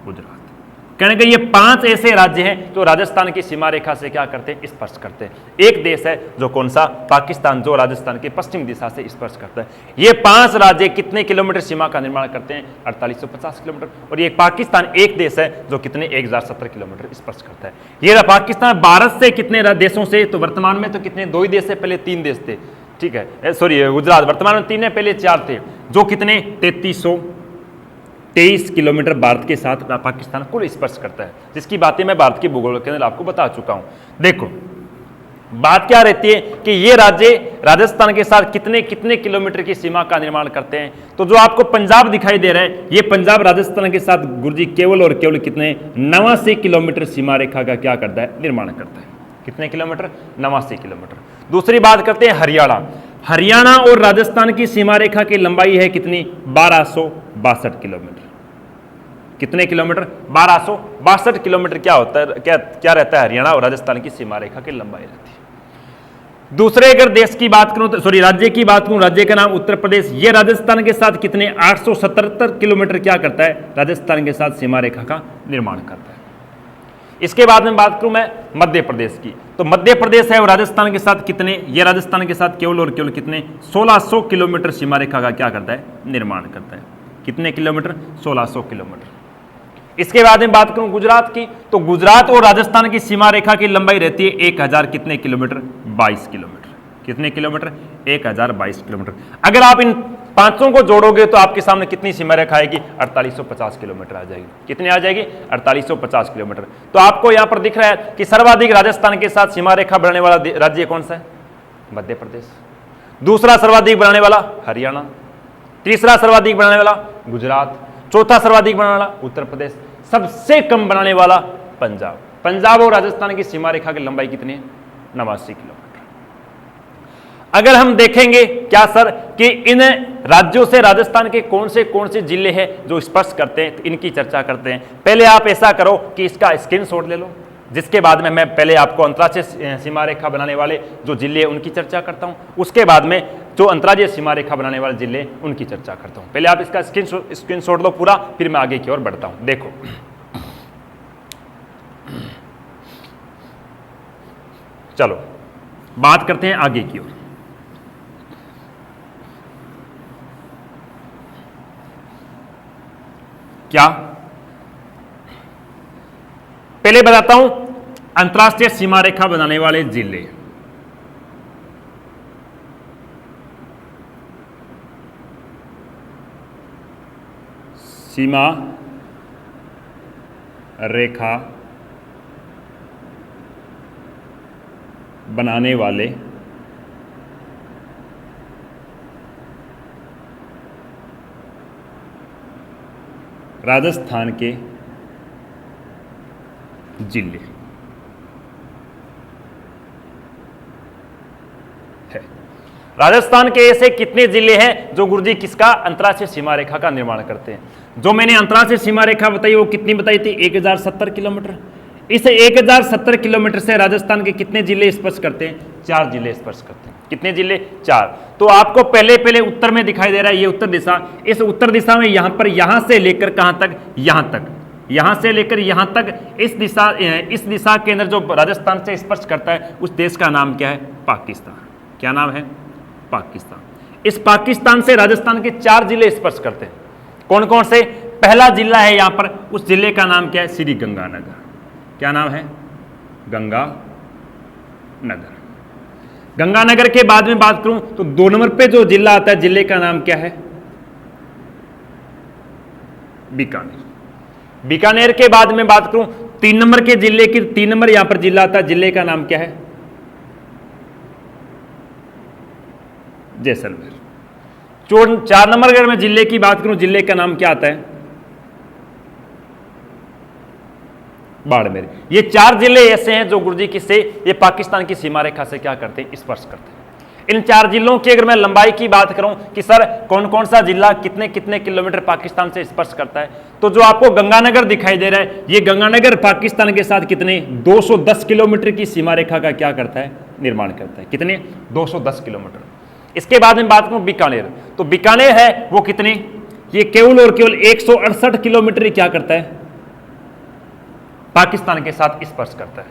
गुजरात। कहने का ये 5 ऐसे राज्य हैं जो राजस्थान की सीमा रेखा से क्या करते हैं, स्पर्श करते हैं। एक देश है जो कौन सा, पाकिस्तान, जो राजस्थान के पश्चिम दिशा से स्पर्श करता है। ये 5 राज्य कितने किलोमीटर सीमा का निर्माण करते हैं, 4850 किलोमीटर। और ये पाकिस्तान एक देश है जो कितने 1070 किलोमीटर स्पर्श करता है। ये रहा पाकिस्तान। भारत से कितने देशों से, तो वर्तमान में तो कितने 2 ही देश है, पहले 3 देश थे, ठीक है, सॉरी गुजरात, वर्तमान में 3 है, पहले 4 थे, जो कितने 3323 किलोमीटर भारत के साथ पाकिस्तान कुल स्पर्श करता है, जिसकी बातें मैं भारत के भूगोल के अंदर आपको बता चुका हूं। देखो बात क्या रहती है कि ये राज्य राजस्थान के साथ कितने कितने किलोमीटर की सीमा का निर्माण करते हैं। तो जो आपको पंजाब दिखाई दे रहा है, ये पंजाब राजस्थान के साथ गुरुजी केवल और केवल कितने 89 किलोमीटर सीमा रेखा का क्या करता है, निर्माण करता है। कितने किलोमीटर, 89 किलोमीटर। दूसरी बात करते हैं हरियाणा। हरियाणा और राजस्थान की सीमा रेखा की लंबाई है कितनी, 1262 किलोमीटर। कितने किलोमीटर, 1262 किलोमीटर क्या होता है, क्या रहता है, हरियाणा और राजस्थान की सीमा रेखा की लंबाई रहती है। दूसरे अगर देश की बात करूं, सॉरी राज्य की बात करूं, राज्य का नाम उत्तर प्रदेश। ये राजस्थान के साथ कितने 877 किलोमीटर क्या करता है, राजस्थान के साथ सीमा रेखा का निर्माण करता है। इसके बाद में बात करूं मैं मध्य प्रदेश की, तो मध्य प्रदेश है और राजस्थान के साथ कितने, ये राजस्थान के साथ केवल और केवल कितने 1600 किलोमीटर सीमा रेखा का क्या करता है, निर्माण करता है। कितने किलोमीटर, 1600 किलोमीटर। इसके बाद में बात करूं गुजरात की, तो गुजरात और राजस्थान की सीमा रेखा की लंबाई रहती है 1000 कितने किलोमीटर, 22 किलोमीटर। कितने किलोमीटर, 1022 किलोमीटर। अगर आप इन पांचों को जोड़ोगे तो आपके सामने कितनी सीमा रेखा आएगी, 4850 किलोमीटर आ जाएगी। कितनी आ जाएगी, 4850 किलोमीटर। तो आपको यहां पर दिख रहा है कि सर्वाधिक राजस्थान के साथ सीमा रेखा बनाने वाला राज्य कौन सा है, मध्य प्रदेश। दूसरा सर्वाधिक बनाने वाला हरियाणा, तीसरा सर्वाधिक बनाने वाला गुजरात, चौथा सर्वाधिक बनाने वाला उत्तर प्रदेश, सबसे कम बनाने वाला पंजाब। पंजाब और राजस्थान की सीमा रेखा की लंबाई कितनी है, 89 किलोमीटर। अगर हम देखेंगे क्या सर कि इन राज्यों से राजस्थान के कौन से जिले हैं जो स्पर्श करते हैं, तो इनकी चर्चा करते हैं। पहले आप ऐसा करो कि इसका स्क्रीनशॉट ले लो, जिसके बाद में मैं पहले आपको अंतर्राष्ट्रीय सीमा रेखा बनाने वाले जो जिले हैं उनकी चर्चा करता हूं, उसके बाद में जो अंतर्राज्यीय सीमा रेखा बनाने वाले जिले उनकी चर्चा करता हूं। पहले आप इसका स्क्रीनशॉट लो पूरा, फिर मैं आगे की ओर बढ़ता हूं। देखो चलो बात करते हैं आगे की ओर। क्या, पहले बताता हूं अंतर्राष्ट्रीय सीमा रेखा बनाने वाले जिले। सीमा रेखा बनाने वाले राजस्थान के जिले है। राजस्थान के ऐसे कितने जिले हैं जो गुरुजी किसका, अंतर्राष्ट्रीय सीमा रेखा का निर्माण करते हैं। जो मैंने अंतर्राष्ट्रीय सीमा रेखा बताई वो कितनी बताई थी, 1070 किलोमीटर। इस 1070 किलोमीटर से राजस्थान के कितने जिले स्पर्श करते हैं, 4 जिले स्पर्श करते हैं। कितने जिले, 4। तो आपको पहले उत्तर में दिखाई दे रहा है ये उत्तर दिशा। इस उत्तर दिशा में यहां पर, यहां से लेकर कहां तक, यहां तक, यहां से लेकर यहां तक, इस दिशा के अंदर जो राजस्थान से स्पर्श करता है उस देश का नाम क्या है, पाकिस्तान। क्या नाम है, पाकिस्तान। इस पाकिस्तान से राजस्थान के 4 जिले स्पर्श करते हैं। कौन कौन से, पहला जिला है यहां पर, उस जिले का नाम क्या है, श्री गंगानगर। क्या नाम है, गंगानगर। गंगानगर के बाद में बात करूं तो 2 नंबर पे जो जिला आता है, जिले का नाम क्या है, बीकानेर। बीकानेर के बाद में बात करूं 3 नंबर के जिले की, 3 नंबर यहां पर जिला आता है, जिले का नाम क्या है, जैसलमेर। 4 नंबर अगर मैं जिले की बात करूं, जिले का नाम क्या आता है, बाड़मेर। ये 4 जिले ऐसे हैं जो गुरुजी किससे, ये पाकिस्तान की सीमा रेखा से क्या करते हैं, स्पर्श करते हैं। इन 4 जिलों की अगर मैं लंबाई की बात करूं कि सर कौन कौन सा जिला कितने कितने किलोमीटर पाकिस्तान से स्पर्श करता है, तो जो आपको गंगानगर दिखाई दे रहा है, ये गंगानगर पाकिस्तान के साथ कितने 210 किलोमीटर की सीमा रेखा का क्या करता है, निर्माण करता है। कितने, 210 किलोमीटर। इसके बाद में बात करूं बीकानेर, तो बीकानेर है वो कितने, ये केवल और केवल 168 किलोमीटर ही क्या करता है, पाकिस्तान के साथ स्पर्श करता है।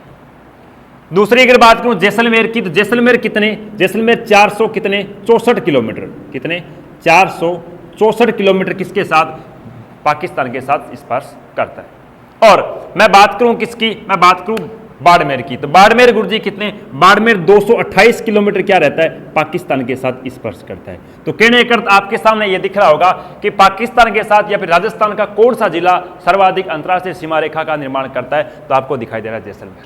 दूसरी अगर बात करूं जैसलमेर की, तो जैसलमेर कितने, जैसलमेर 400 कितने 64 किलोमीटर, कितने 464 किलोमीटर किसके साथ, पाकिस्तान के साथ स्पर्श करता है। और मैं बात करूं किसकी, मैं बात करूं बाड़मेर की, तो बाड़मेर गुरुजी कितने, बाड़मेर 228 किलोमीटर क्या रहता है, पाकिस्तान के साथ स्पर्श करता है। तो कहने का अर्थ आपके सामने यह दिख रहा होगा कि पाकिस्तान के साथ या फिर राजस्थान का कौन सा जिला सर्वाधिक अंतर्राष्ट्रीय सीमा रेखा का निर्माण करता है, तो आपको दिखाई दे रहा है जैसलमेर।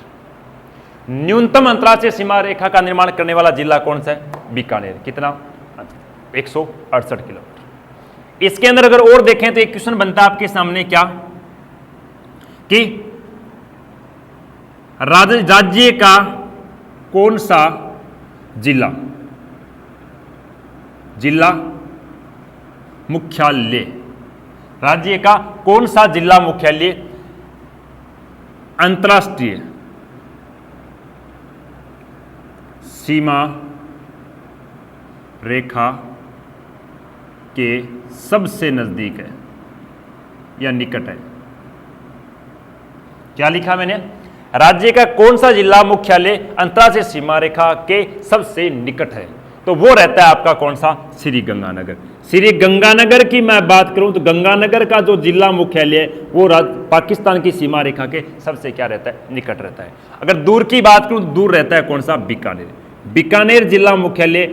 न्यूनतम अंतर्राष्ट्रीय सीमा रेखा का निर्माण करने वाला जिला कौन सा है, बीकानेर, कितना 168 किलोमीटर। इसके अंदर अगर और देखें तो एक क्वेश्चन बनता है आपके सामने क्या, कि राज्य का कौन सा जिला, जिला मुख्यालय, राज्य का कौन सा जिला मुख्यालय अंतर्राष्ट्रीय सीमा रेखा के सबसे नजदीक है या निकट है। क्या लिखा मैंने, राज्य का कौन सा जिला मुख्यालय अंतर्राष्ट्रीय सीमा रेखा के सबसे निकट है, तो वो रहता है आपका कौन सा, श्री गंगानगर। श्री गंगानगर की मैं बात करूं तो गंगानगर का जो जिला मुख्यालय है वो पाकिस्तान की सीमा रेखा के सबसे क्या रहता है, निकट रहता है। अगर दूर की बात करूं तो दूर रहता है कौन सा, बीकानेर। बीकानेर जिला मुख्यालय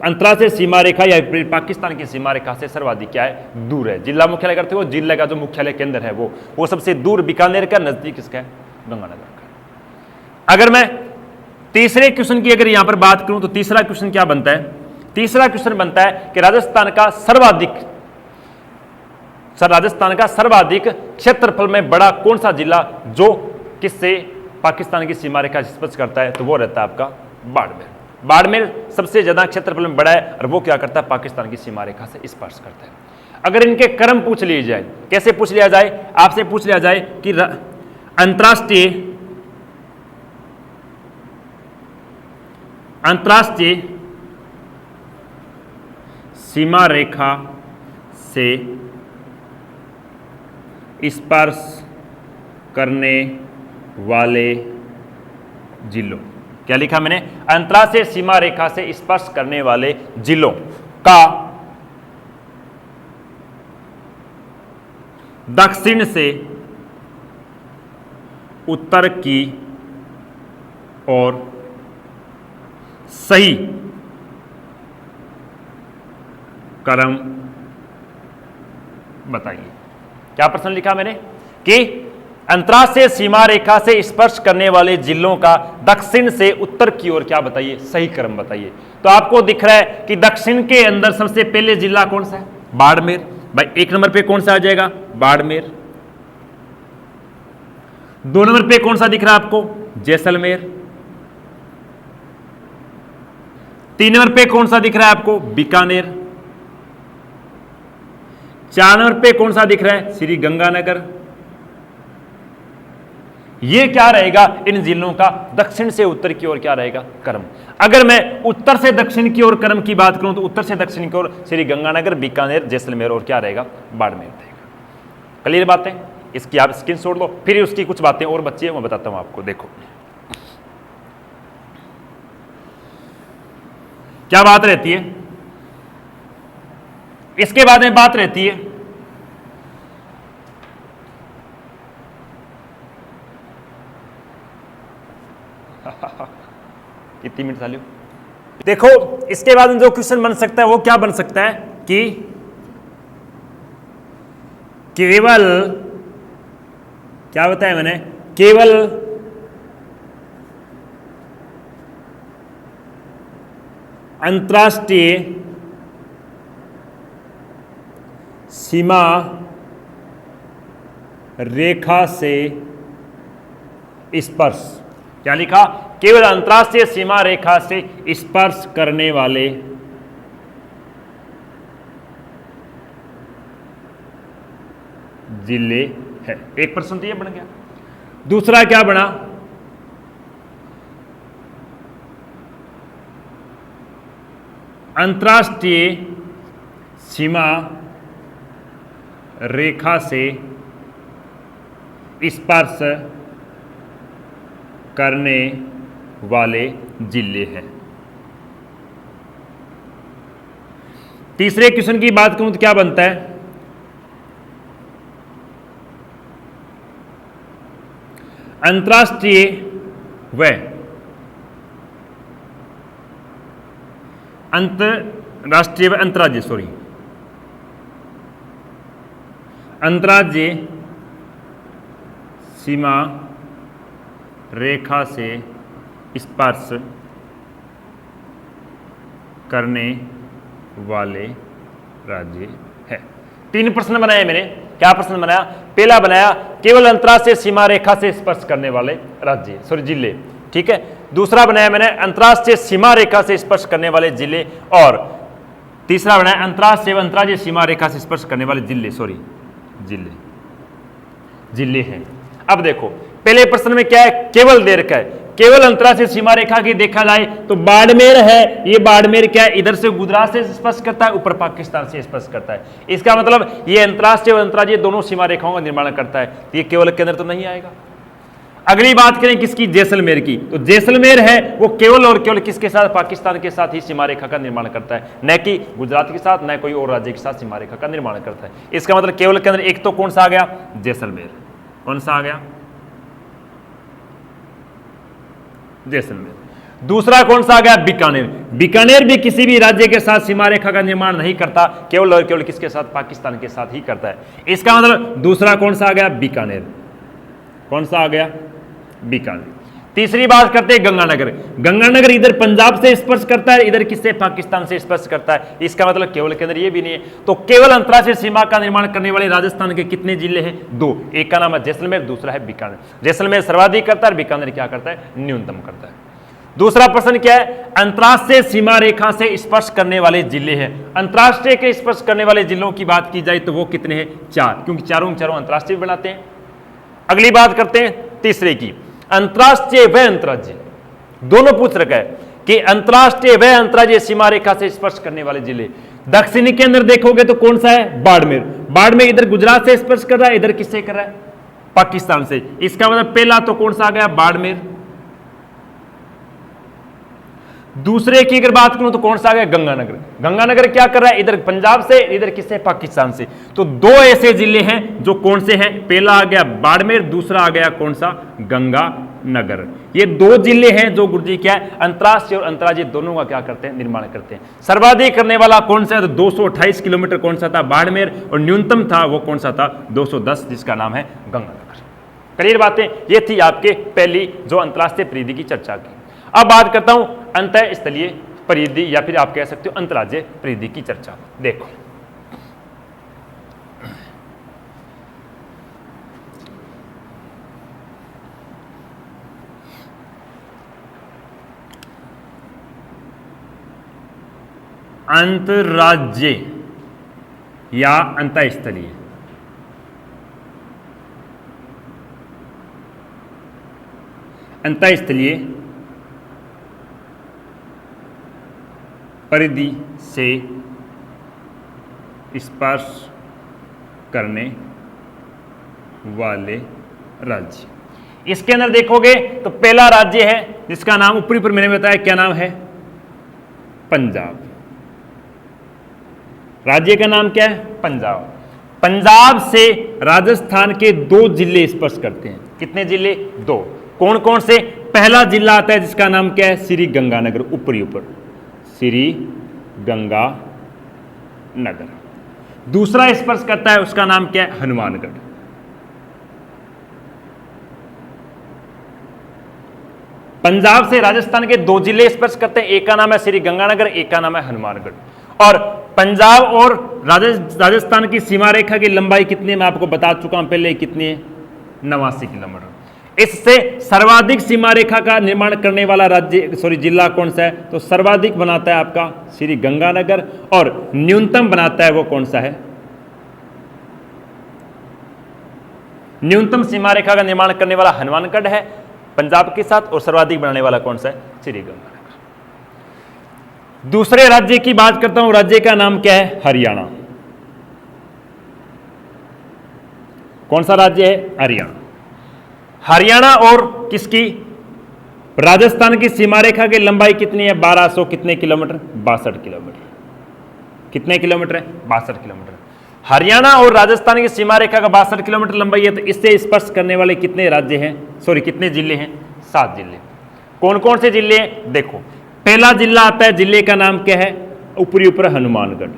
अंतर्राष्ट्रीय सीमा रेखा या पाकिस्तान की सीमा रेखा से सर्वाधिक क्या है, दूर है। जिला मुख्यालय करते हो, जिले का जो मुख्यालय केंद्र है वो सबसे दूर बीकानेर का, नजदीक किसका है, गंगानगर का। अगर मैं तीसरे क्वेश्चन की अगर यहां पर बात करूं तो तीसरा क्वेश्चन क्या बनता है, तीसरा क्वेश्चन बनता है कि राजस्थान का सर्वाधिक क्षेत्रफल में बड़ा कौन सा जिला जो किससे पाकिस्तान की सीमा रेखा स्पर्श करता है, तो वो रहता है आपका बाड़मेर। बाड़मेर सबसे ज्यादा क्षेत्रफल में बड़ा है और वो क्या करता है, पाकिस्तान की सीमा रेखा से स्पर्श करता है। अगर इनके क्रम पूछ लिए जाए, कैसे पूछ लिया जाए, आपसे पूछ लिया जाए कि अंतर्राष्ट्रीय सीमा रेखा से स्पर्श करने वाले जिलों, क्या लिखा मैंने, अंतर्राष्ट्रीय सीमा रेखा से स्पर्श करने वाले जिलों का दक्षिण से उत्तर की ओर सही क्रम बताइए। क्या प्रश्न लिखा मैंने कि अंतर्राष्ट्रीय सीमा रेखा से स्पर्श करने वाले जिलों का दक्षिण से उत्तर की ओर क्या बताइए, सही क्रम बताइए। तो आपको दिख रहा है कि दक्षिण के अंदर सबसे पहले जिला कौन सा है, बाड़मेर। भाई एक नंबर पे कौन सा आ जाएगा, बाड़मेर। दो नंबर पे कौन सा दिख रहा है आपको, जैसलमेर। तीन नंबर पे कौन सा दिख रहा है आपको, बीकानेर। चार नंबर पे कौन सा दिख रहा है, श्री गंगानगर। ये क्या रहेगा, इन जिलों का दक्षिण से उत्तर की ओर क्या रहेगा, क्रम। अगर मैं उत्तर से दक्षिण की ओर क्रम की बात करूं तो उत्तर से दक्षिण की ओर श्री गंगानगर, बीकानेर, जैसलमेर और क्या रहेगा, बाड़मेर रहेगा। क्लियर बातें, इसकी आप स्क्रीनशॉट लो, फिर उसकी कुछ बातें और बच्ची है मैं बताता हूं आपको। देखो क्या बात रहती है, इसके बाद में बात रहती है कितनी मिनट चालू। देखो इसके बाद में जो क्वेश्चन बन सकता है वो क्या बन सकता है कि केवल, क्या बताया मैंने, केवल अंतर्राष्ट्रीय सीमा रेखा से स्पर्श, क्या लिखा, केवल अंतर्राष्ट्रीय सीमा रेखा से स्पर्श करने वाले जिले है। एक प्रश्न तो ये बन गया। दूसरा क्या बना, अंतर्राष्ट्रीय सीमा रेखा से स्पर्श करने वाले जिले हैं। तीसरे क्वेश्चन की बात करूं तो क्या बनता है, अंतरराष्ट्रीय व अंतर्राज्यीय सीमा रेखा से स्पर्श करने वाले राज्य है। 3 प्रश्न बनाए मैंने। क्या प्रश्न बनाया? पहला बनाया केवल अंतरराष्ट्रीय सीमा रेखा से स्पर्श करने वाले राज्य जिले, ठीक है। दूसरा बनाया मैंने अंतरराष्ट्रीय सीमा रेखा से स्पर्श करने वाले जिले, और तीसरा बनाया अंतरराष्ट्रीय एवं अंतरराज्यीय सीमा रेखा से स्पर्श करने वाले जिले हैं। अब देखो पहले प्रश्न में क्या है, केवल दे रखा है, केवल अंतरराष्ट्रीय सीमा रेखा की देखा जाए तो बाड़मेर है, ये बाड़मेर क्या है, इधर से गुजरात से स्पर्श करता है, ऊपर पाकिस्तान से स्पर्श करता है। इसका मतलब ये अंतरराष्ट्रीय और अंतरराज्यीय दोनों सीमा रेखाओं का निर्माण करता है, ये केवल के अंदर तो नहीं आएगा। अगली बात करें किसकी, जैसलमेर की, तो जैसलमेर है वो केवल और केवल किसके साथ, पाकिस्तान के साथ ही सीमा रेखा का निर्माण करता है, न कि गुजरात के साथ, न कोई और राज्य के साथ सीमा रेखा का निर्माण करता है। इसका मतलब केवल के अंदर एक तो कौन सा आ गया, जैसलमेर। कौन सा आ गया, जैसलमेर। दूसरा कौन सा आ गया, बीकानेर। बीकानेर भी किसी भी राज्य के साथ सीमा रेखा का निर्माण नहीं करता, केवल और केवल किसके साथ, पाकिस्तान के साथ ही करता है। इसका मतलब दूसरा कौन सा आ गया, बीकानेर। कौन सा आ गया, बीकानेर। तीसरी बात करते हैं गंगानगर। गंगानगर इधर पंजाब से स्पर्श करता है, इधर किससे, पाकिस्तान से स्पर्श करता है। इसका मतलब केवल के अंदर ये भी नहीं है। तो केवल अंतरराष्ट्रीय सीमा का निर्माण करने वाले राजस्थान के कितने जिले हैं, 2। एक का नाम है जैसलमेर, दूसरा है बीकानेर। जैसलमेर सर्वाधिक करता है, बीकानेर क्या करता है, न्यूनतम करता है। दूसरा प्रश्न क्या है, अंतरराष्ट्रीय सीमा रेखा से स्पर्श करने वाले जिले हैं। अंतरराष्ट्रीय के स्पर्श करने वाले जिलों की बात की जाए तो वो कितने हैं, 4, क्योंकि चारों अंतरराष्ट्रीय बनाते हैं। अगली बात करते हैं तीसरे की, अंतरराष्ट्रीय व अंतरराज्यीय, दोनों पूछ रखा है कि अंतरराष्ट्रीय व अंतरराज्यीय सीमा रेखा से स्पर्श करने वाले जिले। दक्षिणी के अंदर देखोगे तो कौन सा है, बाड़मेर। बाड़मेर इधर गुजरात से स्पर्श कर रहा है, इधर किससे कर रहा है, पाकिस्तान से। इसका मतलब पहला तो कौन सा आ गया, बाड़मेर। दूसरे की अगर बात करूं तो कौन सा आ गया, गंगानगर। गंगानगर क्या कर रहा है, इधर पंजाब से, इधर किससे, पाकिस्तान से। तो 2 ऐसे जिले हैं जो कौन से हैं, पहला आ गया बाड़मेर, दूसरा आ गया कौन सा, गंगानगर। ये 2 जिले हैं जो गुरुजी क्या है, अंतरराष्ट्रीय और अंतरराज्यीय दोनों का क्या करते हैं, निर्माण करते हैं। सर्वाधिक करने वाला कौन सा है, तो 228 किलोमीटर कौन सा था, बाड़मेर, और न्यूनतम था वो कौन सा था, 210, जिसका नाम है गंगानगर। क्लियर बातें, ये थी आपके पहली जो अंतरराष्ट्रीय परिधि की चर्चा की। अब बात करता हूं अंतःस्थलीय परिधि या फिर आप कह सकते हो अंतरराज्यीय परिधि की चर्चा। देखो अंतरराज्यीय या अंतःस्थलीय, अंतःस्थलीय परिधि से स्पर्श करने वाले राज्य। इसके अंदर देखोगे तो पहला राज्य है जिसका नाम ऊपरी पर मैंने बताया, क्या नाम है, पंजाब। राज्य का नाम क्या है, पंजाब। पंजाब से राजस्थान के 2 जिले स्पर्श करते हैं। कितने जिले, 2। कौन कौन से, पहला जिला आता है जिसका नाम क्या है, श्री गंगानगर, ऊपरी ऊपर श्री गंगानगर। दूसरा स्पर्श करता है उसका नाम क्या है, हनुमानगढ़। पंजाब से राजस्थान के 2 जिले स्पर्श करते हैं, एक का नाम है श्री गंगानगर, एक का नाम है हनुमानगढ़। और पंजाब और राजस्थान की सीमा रेखा की लंबाई कितनी है, मैं आपको बता चुका हूं पहले, कितनी है, 89 किलोमीटर। इससे सर्वाधिक सीमा रेखा का निर्माण करने वाला जिला कौन सा है, तो सर्वाधिक बनाता है आपका श्री गंगानगर, और न्यूनतम बनाता है वो कौन सा है, न्यूनतम सीमा रेखा का निर्माण करने वाला हनुमानगढ़ है पंजाब के साथ, और सर्वाधिक बनाने वाला कौन सा है, श्री गंगानगर। दूसरे राज्य की बात करता हूं, राज्य का नाम क्या है, हरियाणा। कौन सा राज्य है, हरियाणा। हरियाणा और किसकी, राजस्थान की सीमा रेखा की लंबाई कितनी है? 1200 कितने किलोमीटर? 62 किलोमीटर। कितने किलोमीटर है? 62 किलोमीटर। हरियाणा और राजस्थान की सीमा रेखा का 62 किलोमीटर लंबाई है, तो इससे स्पर्श करने वाले कितने राज्य हैं, सॉरी कितने जिले हैं? 7 जिले। कौन कौन से जिले हैं? देखो, पहला जिला आता है, जिले का नाम क्या है? ऊपरी ऊपर हनुमानगढ़।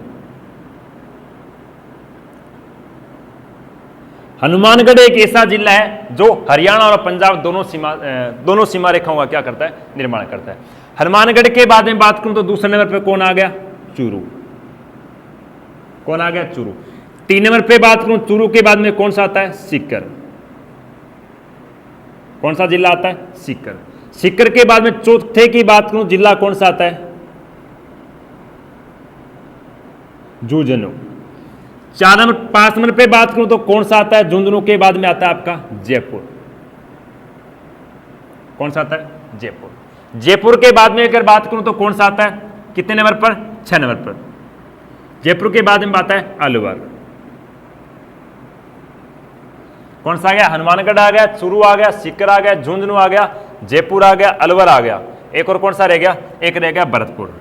हनुमानगढ़ एक ऐसा जिला है जो हरियाणा और पंजाब दोनों सीमा रेखाओं का क्या करता है? निर्माण करता है। हनुमानगढ़ के बाद में बात करूं तो दूसरे नंबर पर कौन आ गया? चूरू। कौन आ गया? चूरू। 3 नंबर पे बात करूं, चूरू के बाद में कौन सा आता है? सीकर। कौन सा जिला आता है? सीकर। सीकर के बाद में चौथे की बात करूं, जिला कौन सा आता है? झुंझुनू। 5 नंबर पे बात करूं तो कौन सा आता है? झुंझुनू के बाद में आता है आपका जयपुर। कौन सा आता है? जयपुर। जयपुर के बाद में अगर बात करूं तो कौन सा आता है? कितने नंबर पर? 6 नंबर पर। जयपुर के बाद में आता है अलवर। कौन सा आ गया? हनुमानगढ़ आ गया, चूरू आ गया, सीकर आ गया, झुंझुनू आ गया, जयपुर आ गया, अलवर आ गया। एक और कौन सा रह गया? एक रह गया भरतपुर।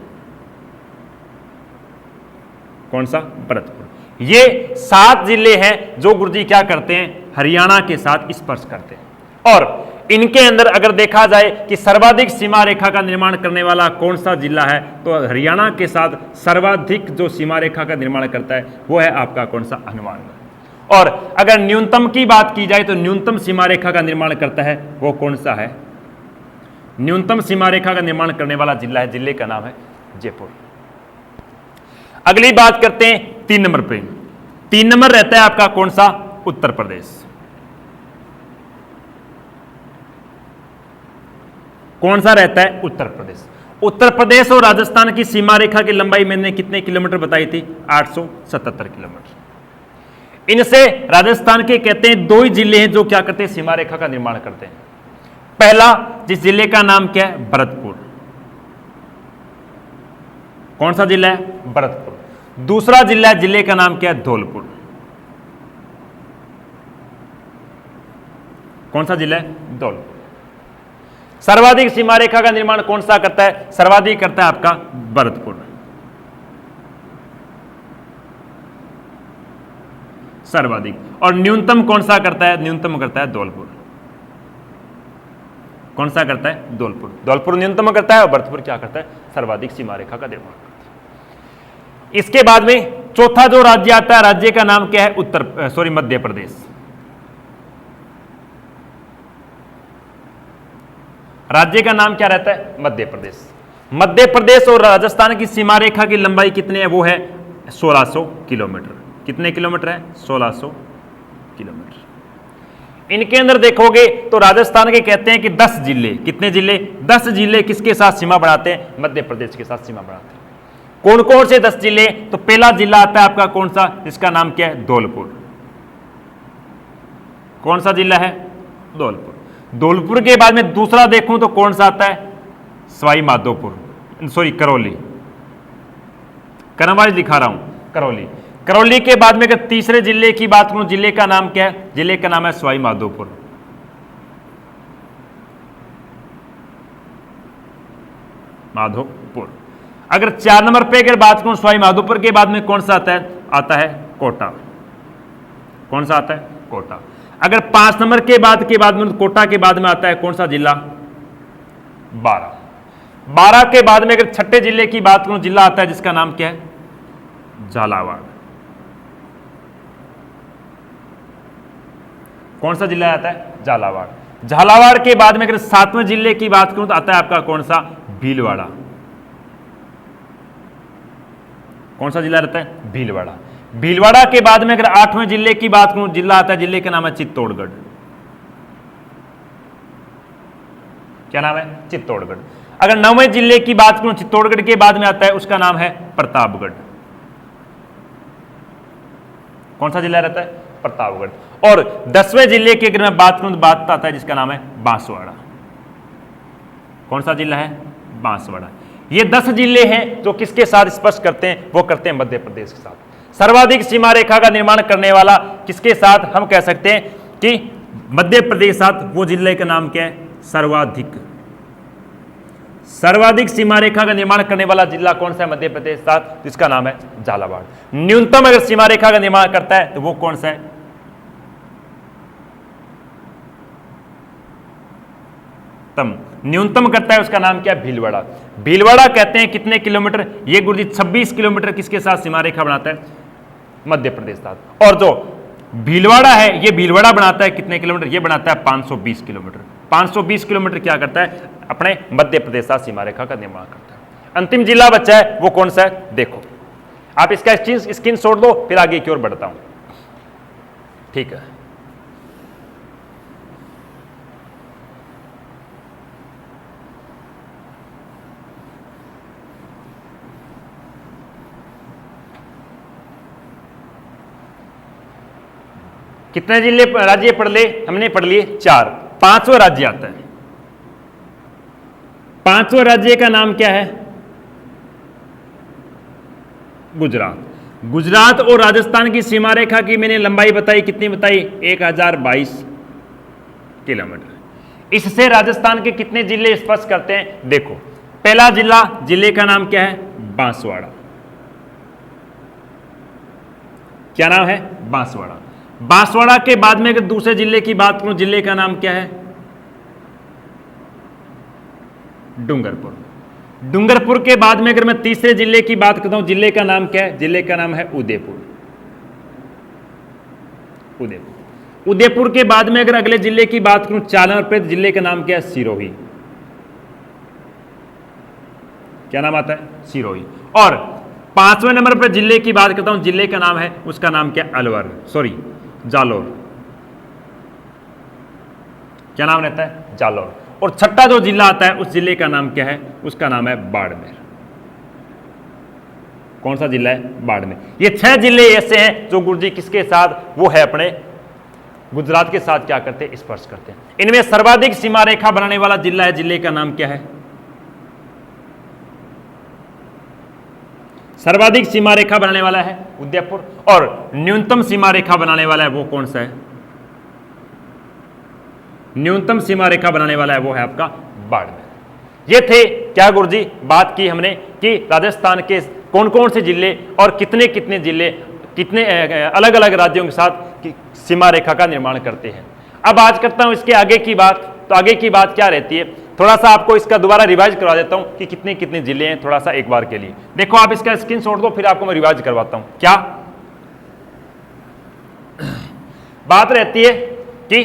कौन सा? भरतपुर। ये 7 जिले हैं जो गुरुजी क्या करते हैं? हरियाणा के साथ स्पर्श करते हैं। और इनके अंदर अगर देखा जाए कि सर्वाधिक सीमा रेखा का निर्माण करने वाला कौन सा जिला है, तो हरियाणा के साथ सर्वाधिक जो सीमा रेखा का निर्माण करता है वो है आपका कौन सा? हनुमानगढ़। और अगर न्यूनतम की बात की जाए तो न्यूनतम सीमा रेखा का निर्माण करता है वो कौन सा है? न्यूनतम सीमा रेखा का निर्माण करने वाला जिला है, जिले का नाम है जयपुर। अगली बात करते हैं 3 नंबर पे। 3 नंबर रहता है आपका कौन सा? उत्तर प्रदेश। कौन सा रहता है? उत्तर प्रदेश। उत्तर प्रदेश और राजस्थान की सीमा रेखा की लंबाई मैंने कितने किलोमीटर बताई थी? 877 किलोमीटर। इनसे राजस्थान के कहते हैं 2 ही जिले हैं जो क्या करते हैं? सीमा रेखा का निर्माण करते हैं। पहला जिस जिले का नाम क्या है? भरतपुर। कौन सा जिला है? भरतपुर। दूसरा जिला जिले का नाम क्या है? धौलपुर। कौन सा जिला है? धौलपुर। सर्वाधिक सीमा रेखा का निर्माण कौन सा करता है? सर्वाधिक करता है आपका भरतपुर। सर्वाधिक। और न्यूनतम कौन सा करता है? न्यूनतम करता है धौलपुर। कौन सा करता है? धौलपुर। धौलपुर न्यूनतम करता है और भरतपुर क्या करता है? सर्वाधिक सीमा रेखा का निर्माण करता है। इसके बाद में चौथा जो राज्य आता है, राज्य का नाम क्या है? मध्य प्रदेश। राज्य का नाम क्या रहता है? मध्य प्रदेश। मध्य प्रदेश और राजस्थान की सीमा रेखा की लंबाई कितनी है? वो है 1600 किलोमीटर। कितने किलोमीटर है? 1600 किलोमीटर। इनके अंदर देखोगे तो राजस्थान के कहते हैं कि 10 जिले, कितने जिले? 10 जिले किसके साथ सीमा बढ़ाते हैं? मध्य प्रदेश के साथ सीमा बढ़ाते हैं। कौन कौन से 10 जिले? तो पहला जिला आता है आपका कौन सा? जिसका नाम क्या है? धौलपुर। कौन सा जिला है? धौलपुर। धौलपुर के बाद में दूसरा देखूं तो कौन सा आता है? सवाई माधोपुर, करौली। क्रमवाइज दिखा रहा हूं, करौली। करौली के बाद में अगर तीसरे जिले की बात करूं, जिले का नाम क्या है? जिले का नाम है सवाई माधोपुर। माधोपुर। अगर 4 नंबर पे अगर बात करूं सवाई माधोपुर के बाद में कौन सा आता है? आता है कोटा। कौन सा आता है? कोटा। अगर 5 नंबर के बाद में कोटा के बाद में आता है कौन सा जिला? 12। 12 के बाद में अगर छठे जिले की बात करूं, जिला आता है जिसका नाम क्या है? झालावाड़। कौन सा जिला आता है? झालावाड़। झालावाड़ के बाद में अगर 7वें जिले की बात करूं तो आता है आपका कौन सा? भीलवाड़ा। कौन सा जिला रहता है? भीलवाड़ा। भीलवाड़ा के बाद में अगर 8वें जिले की बात करूं, जिला आता है, जिले का नाम है चित्तौड़गढ़। क्या नाम है? चित्तौड़गढ़। अगर 9वें जिले की बात करूं, चित्तौड़गढ़ के बाद में आता है, उसका नाम है प्रतापगढ़। कौन सा जिला रहता है? प्रतापगढ़। और 10वें जिले की अगर मैं बात करूं तो बात आता है जिसका नाम है बांसवाड़ा। कौन सा जिला है? बांसवाड़ा। ये 10 जिले हैं जो किसके साथ स्पर्श करते हैं? वो करते हैं मध्य प्रदेश के साथ। सर्वाधिक सीमा रेखा का निर्माण करने वाला किसके साथ? हम कह सकते हैं कि मध्य प्रदेश के साथ। वो जिले का नाम क्या है? सर्वाधिक। सर्वाधिक सीमा रेखा का निर्माण करने वाला जिला कौन सा है मध्य प्रदेश साथ, तो इसका नाम है झालावाड़। न्यूनतम अगर सीमा रेखा का निर्माण करता है तो वो कौन सा है, न्यूनतम करता है उसका नाम क्या है, भीलवाड़ा। भीलवाड़ा कहते हैं कितने किलोमीटर, ये गुरुजी 26 किलोमीटर किसके साथ सीमा रेखा बनाता है, मध्य प्रदेश साथ। और जो भीलवाड़ा है ये भीलवाड़ा बनाता है कितने किलोमीटर, ये बनाता है 520 किलोमीटर। 520 किलोमीटर क्या करता है, अपने मध्य प्रदेश साथ सीमा रेखा का निर्माण करता है। अंतिम जिला बचा है वो कौन सा है, देखो आप इसका स्क्रीन शॉट दो, फिर आगे की ओर बढ़ता हूं, ठीक है। कितने जिले राज्य पढ़ ले, हमने पढ़ लिए 4। 5वां राज्य आता है, 5वां राज्य का नाम क्या है, गुजरात। गुजरात और राजस्थान की सीमा रेखा की मैंने लंबाई बताई, कितनी बताई, 1022 किलोमीटर। इससे राजस्थान के कितने जिले स्पर्श करते हैं, देखो पहला जिले का नाम क्या है, बांसवाड़ा। क्या नाम है, बांसवाड़ा। बांसवाड़ा के बाद में अगर दूसरे जिले की बात करूं, जिले का नाम क्या है, डूंगरपुर। डूंगरपुर के बाद में अगर मैं तीसरे जिले की बात करता हूं, जिले का नाम क्या है, जिले का नाम है उदयपुर। उदयपुर। उदयपुर के बाद में अगर अगले जिले की बात करूं, 4 नंबर पे, जिले का नाम क्या है, सिरोही। क्या नाम आता है, सिरोही। और 5वें नंबर पर जिले की बात करता हूं, जिले का नाम है, उसका नाम क्या, अलवर, सॉरी जालोर। क्या नाम रहता है, जालोर। और छठा जो जिला आता है उस जिले का नाम क्या है, उसका नाम है बाड़मेर। कौन सा जिला है, बाड़मेर। ये 6 जिले ऐसे हैं जो गुरुजी किसके साथ, वो है अपने गुजरात के साथ क्या करते हैं, स्पर्श करते हैं। इनमें सर्वाधिक सीमा रेखा बनाने वाला जिला है, जिले का नाम क्या है, सर्वाधिक सीमा रेखा बनाने वाला है उदयपुर। और न्यूनतम सीमा रेखा बनाने वाला है वो कौन सा है, न्यूनतम सीमा रेखा बनाने वाला है वो है आपका बाड़मेर। ये थे क्या गुरुजी, बात की हमने कि राजस्थान के कौन कौन से जिले और कितने कितने जिले कितने अलग अलग राज्यों के साथ सीमा रेखा का निर्माण करते हैं। अब आज करता हूं इसके आगे की बात। तो आगे की बात क्या रहती है, थोड़ा सा आपको इसका दोबारा रिवाइज करवा देता हूं कि कितने कितने जिले हैं, थोड़ा सा एक बार के लिए देखो। आप इसका स्क्रीनशॉट दो, फिर आपको मैं रिवाइज करवाता हूं। क्या बात रहती है कि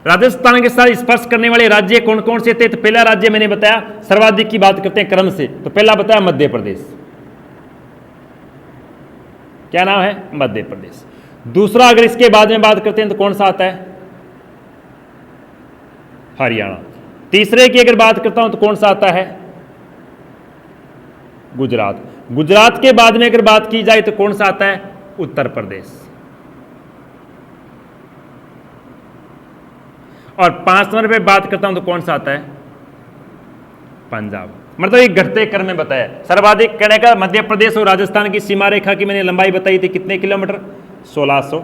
राजस्थान के साथ स्पर्श करने वाले राज्य कौन कौन से थे। तो पहला राज्य मैंने बताया, सर्वाधिक की बात करते हैं क्रम से, तो पहला बताया मध्य प्रदेश। क्या नाम है, मध्य प्रदेश। दूसरा अगर इसके बाद में बात करते हैं तो कौन सा आता है, हरियाणा। तीसरे की अगर बात करता हूं तो कौन सा आता है, गुजरात। गुजरात के बाद में अगर बात की जाए तो कौन सा आता है, उत्तर प्रदेश। और 5 नंबर पे बात करता हूं तो कौन सा आता है, पंजाब। मतलब ये घटते क्रम में बताया। सर्वाधिक कहने का मध्य प्रदेश और राजस्थान की सीमा रेखा की मैंने लंबाई बताई थी, कितने किलोमीटर, 1600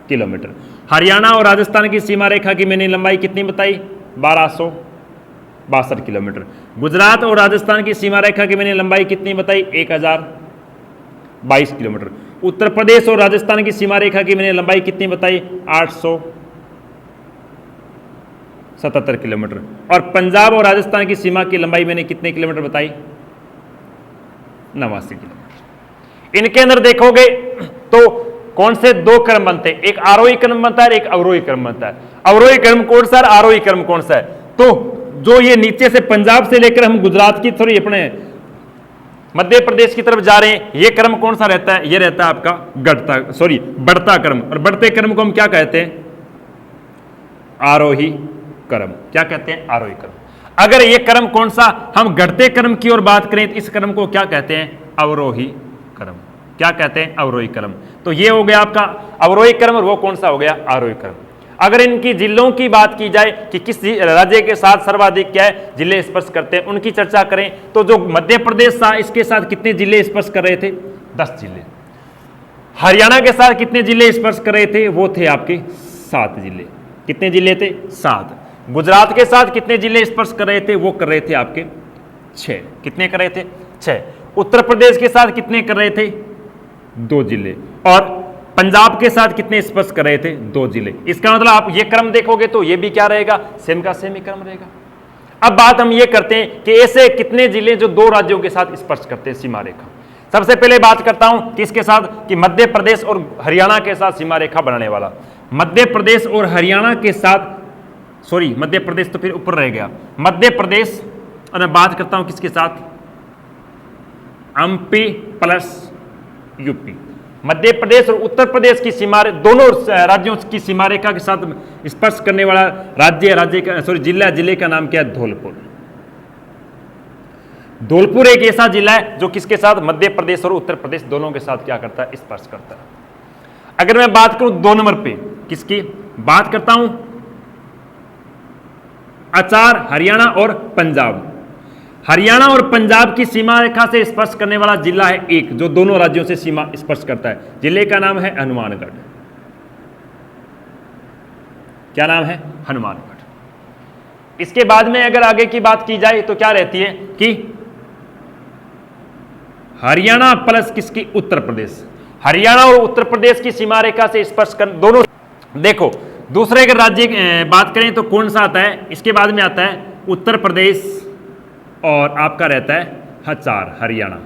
किलोमीटर। हरियाणा और राजस्थान की सीमा रेखा की मैंने लंबाई कितनी बताई, 1262 किलोमीटर। गुजरात और राजस्थान की सीमा रेखा की मैंने लंबाई कितनी बताई, 1022 किलोमीटर। उत्तर प्रदेश और राजस्थान की सीमा रेखा की मैंने लंबाई कितनी बताई, 877 किलोमीटर। और पंजाब और राजस्थान की सीमा की लंबाई मैंने कितने किलोमीटर बताई, 89 किलोमीटर। इनके अंदर देखोगे तो कौन से 2 क्रम बनते हैं, एक आरोही क्रम बनता है, एक अवरोही क्रम बनता है। अवरोही क्रम कौन सा है, आरोही क्रम कौन सा है। तो जो ये नीचे से पंजाब से लेकर हम गुजरात की थोड़ी अपने मध्य प्रदेश की तरफ जा रहे हैं, ये क्रम कौन सा रहता है, ये रहता है आपका बढ़ता क्रम। और बढ़ते क्रम को हम क्या कहते हैं, आरोही क्रम। क्या कहते हैं, आरोही क्रम। अगर ये क्रम कौन सा, हम घटते क्रम की ओर बात करें तो इस क्रम को क्या कहते हैं, अवरोही क्रम। क्या कहते हैं, अवरोही क्रम। तो ये हो गया आपका अवरोही क्रम, और वो कौन सा हो गया, आरोही क्रम। अगर इनकी जिलों की बात की जाए कि किस राज्य के साथ सर्वाधिक क्या है जिले स्पर्श करते हैं, उनकी चर्चा करें तो जो मध्य प्रदेश था इसके साथ कितने जिले स्पर्श कर रहे थे, 10 जिले। हरियाणा के साथ कितने जिले स्पर्श कर रहे थे, वो थे आपके 7 जिले। कितने जिले थे, 7। गुजरात के साथ कितने जिले स्पर्श कर रहे थे? वो कर रहे थे आपके 6। कितने कर रहे थे? 6। उत्तर प्रदेश के साथ कितने कर रहे थे? 2 जिले। और पंजाब के साथ कितने स्पर्श कर रहे थे? 2 जिले। इसका मतलब आप ये क्रम देखोगे तो ये भी क्या रहेगा? सेम का सेम ही क्रम रहेगा। अब बात हम ये करते हैं कि ऐसे कितने जिले जो 2 राज्यों के साथ स्पर्श करते हैं सीमा रेखा। सबसे पहले बात करता हूं किसके साथ? कि मध्य प्रदेश और हरियाणा के साथ सीमा रेखा बनाने वाला। मध्य प्रदेश और हरियाणा के साथ, सॉरी मध्य प्रदेश तो फिर ऊपर रह गया, मध्य प्रदेश, और मैं बात करता हूं किसके साथ? MP plus UP. Madhya Pradesh और उत्तर प्रदेश की सीमा, दोनों राज्यों की सीमा रेखा के साथ स्पर्श करने वाला राज्य का, सॉरी जिले का नाम क्या है? धौलपुर। धौलपुर एक ऐसा जिला है जो किसके साथ? मध्य प्रदेश और उत्तर प्रदेश दोनों के साथ क्या करता है? स्पर्श करता है। अगर मैं बात करूं 2 नंबर पे किसकी बात करता हूं? आचार, हरियाणा और पंजाब। हरियाणा और पंजाब की सीमा रेखा से स्पर्श करने वाला जिला है एक, जो दोनों राज्यों से सीमा स्पर्श करता है। जिले का नाम है हनुमानगढ़। क्या नाम है? हनुमानगढ़। इसके बाद में अगर आगे की बात की जाए तो क्या रहती है कि हरियाणा प्लस किसकी? उत्तर प्रदेश। हरियाणा और उत्तर प्रदेश की सीमा रेखा से स्पर्श कर दोनों। देखो दूसरे अगर राज्य बात करें तो कौन सा आता है? इसके बाद में आता है उत्तर प्रदेश और आपका रहता है आचार, हरियाणा।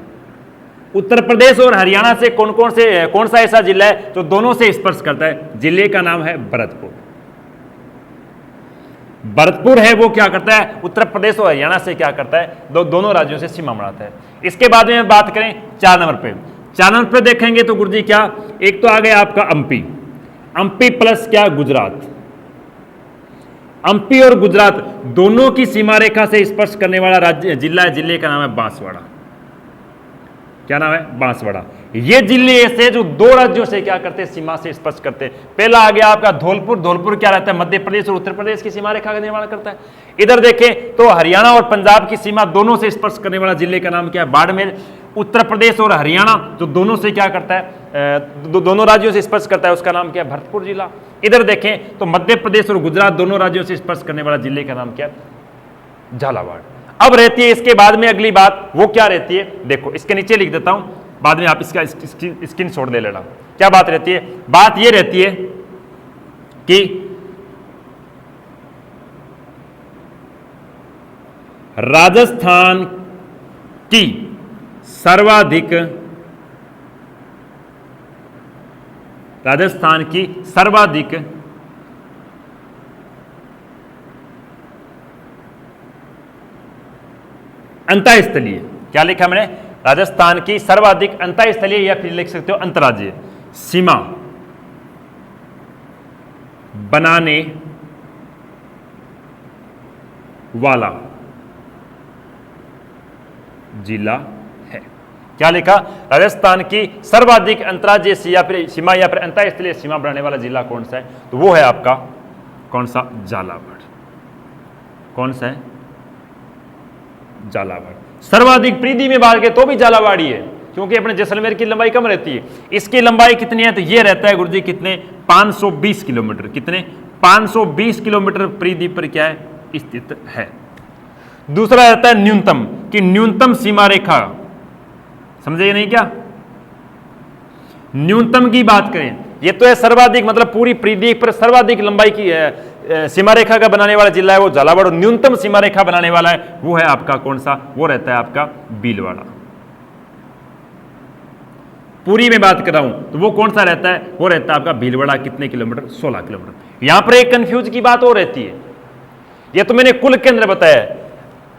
उत्तर प्रदेश और हरियाणा से कौन सा ऐसा जिला है जो दोनों से स्पर्श करता है? जिले का नाम है भरतपुर। भरतपुर है वो क्या करता है? उत्तर प्रदेश और हरियाणा से क्या करता है? दोनों राज्यों से सीमा बनाता है। इसके बाद में बात करें 4 नंबर पे, 4 नंबर पे देखेंगे तो गुरुजी क्या, एक तो आ गया आपका एमपी प्लस क्या? गुजरात। एमपी और गुजरात दोनों की सीमा रेखा से स्पर्श करने वाला राज्य जिला है, जिले का नाम है बांसवाड़ा। क्या नाम है? बांसवाड़ा। ये जिले ऐसे जो 2 राज्यों से क्या करते हैं? सीमा से स्पर्श करते हैं। पहला आ गया आपका धौलपुर। धौलपुर क्या रहता है? मध्य प्रदेश और उत्तर प्रदेश की सीमा रेखा का निर्माण करता है। इधर देखें तो हरियाणा और पंजाब की सीमा दोनों से स्पर्श करने वाला जिले का नाम क्या है? बाड़मेर। उत्तर प्रदेश और हरियाणा जो दोनों से क्या करता है? दोनों राज्यों से स्पर्श करता है, उसका नाम क्या है? भरतपुर जिला। इधर देखें तो मध्य प्रदेश और गुजरात दोनों राज्यों से स्पर्श करने वाला जिले का नाम क्या है? झालावाड़। अब रहती है इसके बाद में अगली बात, वो क्या रहती है? देखो इसके नीचे लिख देता हूं, बाद में आप इसका स्क्रीनशॉट ले लेना। क्या बात रहती है? बात ये रहती है कि राजस्थान की सर्वाधिक अंतःस्थलीय, क्या लिखा मैंने? राजस्थान की सर्वाधिक अंतःस्थलीय, या फिर लिख सकते हो अंतर्राज्यीय सीमा बनाने वाला जिला है। क्या लिखा? राजस्थान की सर्वाधिक अंतर्राज्यीय सीमा या फिर अंतःस्थलीय सीमा बनाने वाला जिला कौन सा है? तो वो है आपका कौन सा? झालावाड़। कौन सा है? झालावाड़। सर्वाधिक परिधि में बात करें तो भी झालावाड़ ही है, क्योंकि अपने जैसलमेर की लंबाई कम रहती है। इसकी लंबाई कितनी है? तो ये रहता है गुरुजी कितने? 520 किलोमीटर। कितने? 520 किलोमीटर परिधि पर क्या है? स्थित है। दूसरा रहता है न्यूनतम, कि न्यूनतम सीमा रेखा, समझे नहीं क्या? न्यूनतम की बात करें, ये तो है सर्वाधिक, मतलब पूरी परिधि पर सर्वाधिक लंबाई की सीमा रेखा का बनाने वाला जिला है वो झालावाड़। और न्यूनतम सीमा रेखा बनाने वाला है वो है आपका कौन सा? वो रहता है आपका भीलवाड़ा। पूरी में बात कर रहा हूं तो वो कौन सा रहता है? वो रहता है आपका भीलवाड़ा। कितने किलोमीटर? 16 किलोमीटर। यहां पर एक कंफ्यूज की बात और रहती है, ये तो मैंने कुल केंद्र बताया,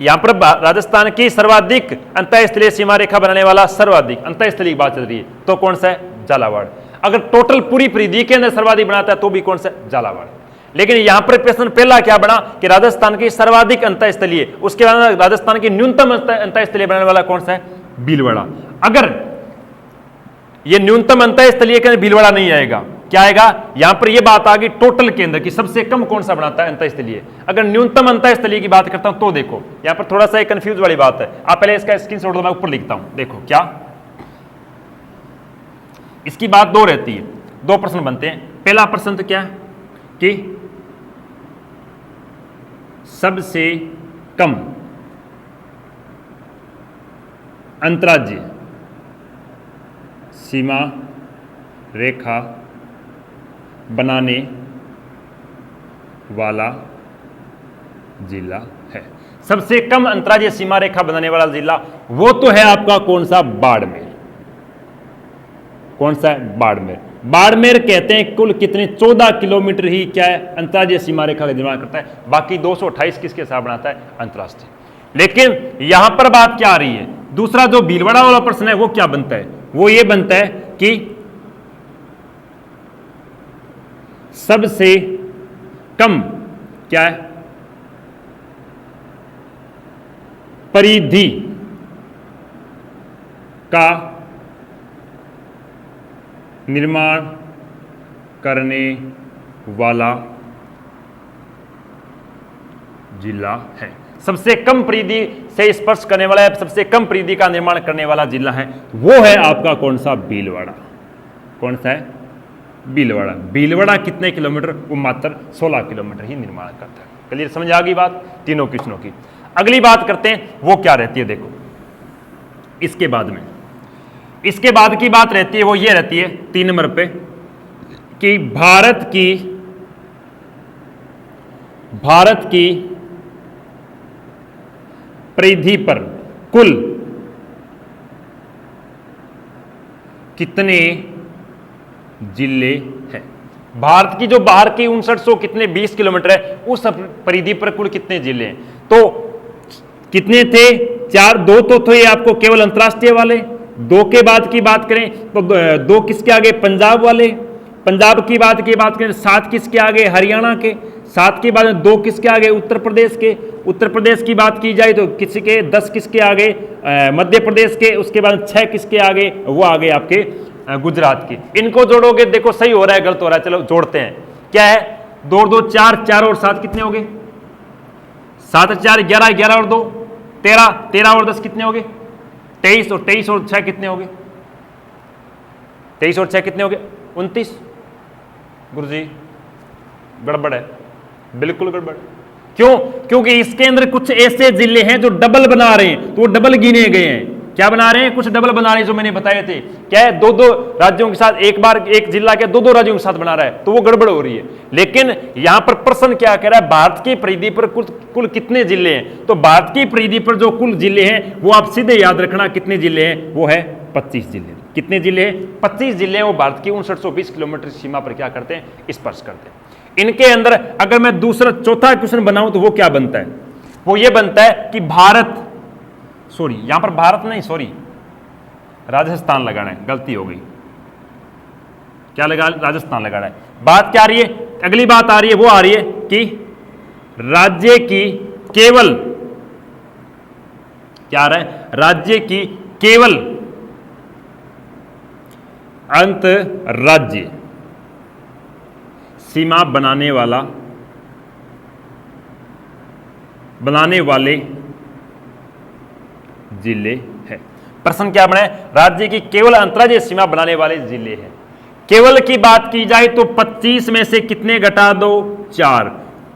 यहां पर राजस्थान की सर्वाधिक अंतःस्थलीय सीमा रेखा बनाने वाला सर्वाधिक अंतःस्थलीय बात चल रही है, तो कौन सा है? झालावाड़। अगर टोटल पूरी परिधि के अंदर सर्वाधिक बनाता है तो भी कौन सा? झालावाड़। लेकिन यहां पर प्रश्न पहला क्या बना कि राजस्थान की सर्वाधिक अंतःस्थलीय, उसके बाद राजस्थान की न्यूनतम अंतःस्थलीय बनाने वाला कौन सा है? भीलवाड़ा। अगर ये न्यूनतम अंतःस्थलीय के अंदर भीलवाड़ा नहीं आएगा, क्या आएगा? यहां पर ये बात आ गई टोटल के अंदर कि सबसे कम कौन सा बनाता है? अंतःस्थलीय। अगर न्यूनतम अंतःस्थलीय की बात करता हूं तो देखो यहां पर थोड़ा सा एक कंफ्यूज वाली बात है। आप पहले इसका स्क्रीनशॉट दो, मैं ऊपर लिखता हूं। देखो क्या इसकी बात 2 रहती है, 2 प्रश्न बनते हैं। पहला प्रश्न तो क्या है कि सबसे कम अंतर्राज्यीय सीमा रेखा बनाने वाला जिला है। सबसे कम अंतर्राज्यीय सीमा रेखा बनाने वाला जिला वो तो है आपका कौन सा? बाड़मेर। कौन सा है? बाड़मेर। बाड़मेर कहते हैं कुल कितने 14 किलोमीटर ही क्या है अंतर्राज्यीय सीमा रेखा का निर्माण करता है, बाकी 228 किसके साथ बनाता है? अंतर्राष्ट्रीय। लेकिन यहां पर बात क्या आ रही है? दूसरा जो भीलवाड़ा वाला प्रश्न है वो क्या बनता है? वो ये बनता है कि सबसे कम क्या है परिधि का निर्माण करने वाला जिला है। सबसे कम परिधि से स्पर्श करने वाला है, सबसे कम परिधि का निर्माण करने वाला जिला है वो है आपका कौन सा? भीलवाड़ा। कौन सा है? भीलवाड़ा। भीलवाड़ा कितने किलोमीटर? वो मात्र 16 किलोमीटर ही निर्माण करता है। क्लियर? समझ आ गई बात तीनों क्वेश्चनों की। अगली बात करते हैं वो क्या रहती है। देखो इसके बाद में, इसके बाद की बात रहती है वो ये रहती है 3 नंबर पे कि भारत की परिधि पर कुल कितने जिले हैं? भारत की जो बाहर की 5900 कितने 20 किलोमीटर है, उस परिधि पर कुल कितने जिले हैं? तो कितने थे? 4। 2 तो थे आपको केवल अंतर्राष्ट्रीय वाले। 2 के बाद की बात करें तो 2 किसके आगे? पंजाब वाले। पंजाब की बात करें 7 किसके आगे? हरियाणा के। 7 के बाद 2 किसके आगे? उत्तर प्रदेश के। उत्तर प्रदेश की बात की जाए तो किसी के 10 किसके आगे? मध्य प्रदेश के। उसके बाद 6 किसके आगे? वो आगे आपके गुजरात की। इनको जोड़ोगे, देखो सही हो रहा है गलत हो रहा है, चलो जोड़ते हैं। क्या है? 2 और 2 4, 4 और 7 कितने हो गए? 7 और 4 11, 11 और 2 13, 13 और 10 कितने हो गए? 23 और 23 और 6 कितने हो गए? 23 और 6 कितने हो गए? 29। गुरुजी गड़बड़ है, बिल्कुल गड़बड़। क्यों? क्योंकि इसके अंदर कुछ ऐसे जिले हैं जो डबल बना रहे हैं, तो वो डबल गिने गए हैं। क्या बना रहे हैं? कुछ डबल बना रहे हैं जो मैंने बताए थे। क्या है? 2-2 राज्यों के साथ एक बार एक जिला के 2-2 राज्यों के साथ बना रहा है, तो वो गड़बड़ हो रही है। लेकिन यहां पर प्रश्न क्या कह रहा है? भारत की परिधि पर कुल कितने जिले हैं? तो भारत की परिधि पर जो कुल जिले हैं वो आप सीधे याद रखना कितने जिले हैं? वो है 25 जिले। कितने जिले हैं? 25 जिले हैं। वो भारत की 5920 किलोमीटर सीमा पर क्या करते हैं? स्पर्श करते हैं। इनके अंदर अगर मैं दूसरा चौथा क्वेश्चन बनाऊं तो वो क्या बनता है? वो ये बनता है कि भारत, सॉरी यहां पर भारत नहीं, सॉरी राजस्थान लगाना है, गलती हो गई। क्या लगा? राजस्थान लगाना है। बात क्या आ रही है? अगली बात आ रही है वो आ रही है कि राज्य की केवल, क्या आ रहा है? राज्य की केवल अंतर्राज्यीय सीमा बनाने वाले जिले हैं। प्रश्न क्या बना है? राज्य की केवल अंतर्राज्यीय सीमा बनाने वाले जिले हैं। केवल की बात की जाए तो 25 में से कितने घटा दो? 4।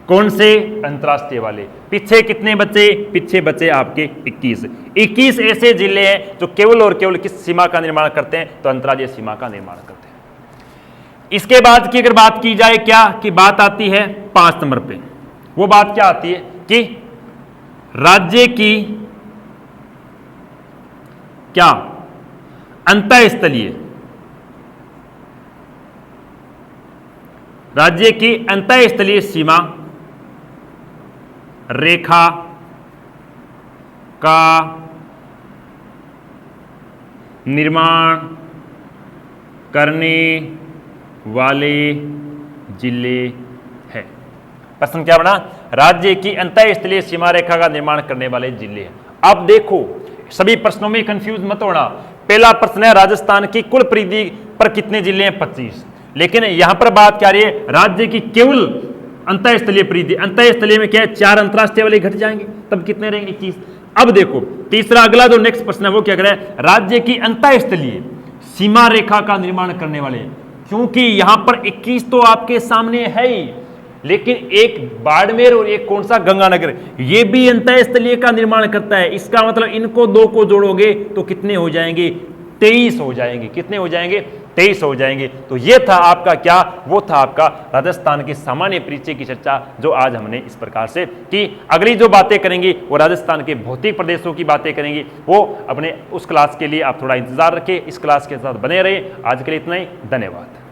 कौन से? अंतर्राष्ट्रीय वाले। पीछे कितने बचे? पीछे बचे आपके 21। 21 ऐसे जिले हैं जो केवल और केवल किस सीमा का निर्माण करते हैं? तो अंतर्राज्यीय सीमा का निर्माण करते हैं। इसके बाद की अगर बात की जाए क्या कि बात आती है 5 नंबर पे। वो बात क्या आती है कि राज्य की क्या अंतःस्थलीय, राज्य की अंतःस्थलीय सीमा रेखा का निर्माण करने वाले जिले है। प्रश्न क्या बना? राज्य की अंतःस्थलीय सीमा रेखा का निर्माण करने वाले जिले हैं। अब देखो सभी प्रश्नों में कंफ्यूज मत होना। पहला प्रश्न है राजस्थान की कुल परिधि पर कितने जिले हैं? 25। लेकिन यहां पर बात क्या रही है? राज्य की केवल अंतःस्थलीय परिधि। अंतःस्थलीय में क्या है? 4 अंतर्राष्ट्रीय वाले घट जाएंगे, तब कितने रहेंगे? 21। अब देखो तीसरा अगला जो नेक्स्ट प्रश्न है वो क्या कह रहा है? राज्य की अंतःस्थलीय सीमा रेखा का निर्माण करने वाले, क्योंकि यहां पर 21 तो आपके सामने है ही, लेकिन एक बाड़मेर और एक कौन सा गंगानगर, ये भी अंतः स्थलीय का निर्माण करता है। इसका मतलब इनको दो को जोड़ोगे तो कितने हो जाएंगे, 23 हो जाएंगे। कितने हो जाएंगे, 23 हो जाएंगे। तो ये था आपका क्या, वो था आपका राजस्थान के सामान्य परिचय की चर्चा, जो आज हमने इस प्रकार से की। अगली जो बातें करेंगे वो राजस्थान के भौतिक प्रदेशों की बातें करेंगे। वो अपने उस क्लास के लिए आप थोड़ा इंतजार रखें, इस क्लास के साथ बने रहे। आज के लिए इतना ही, धन्यवाद।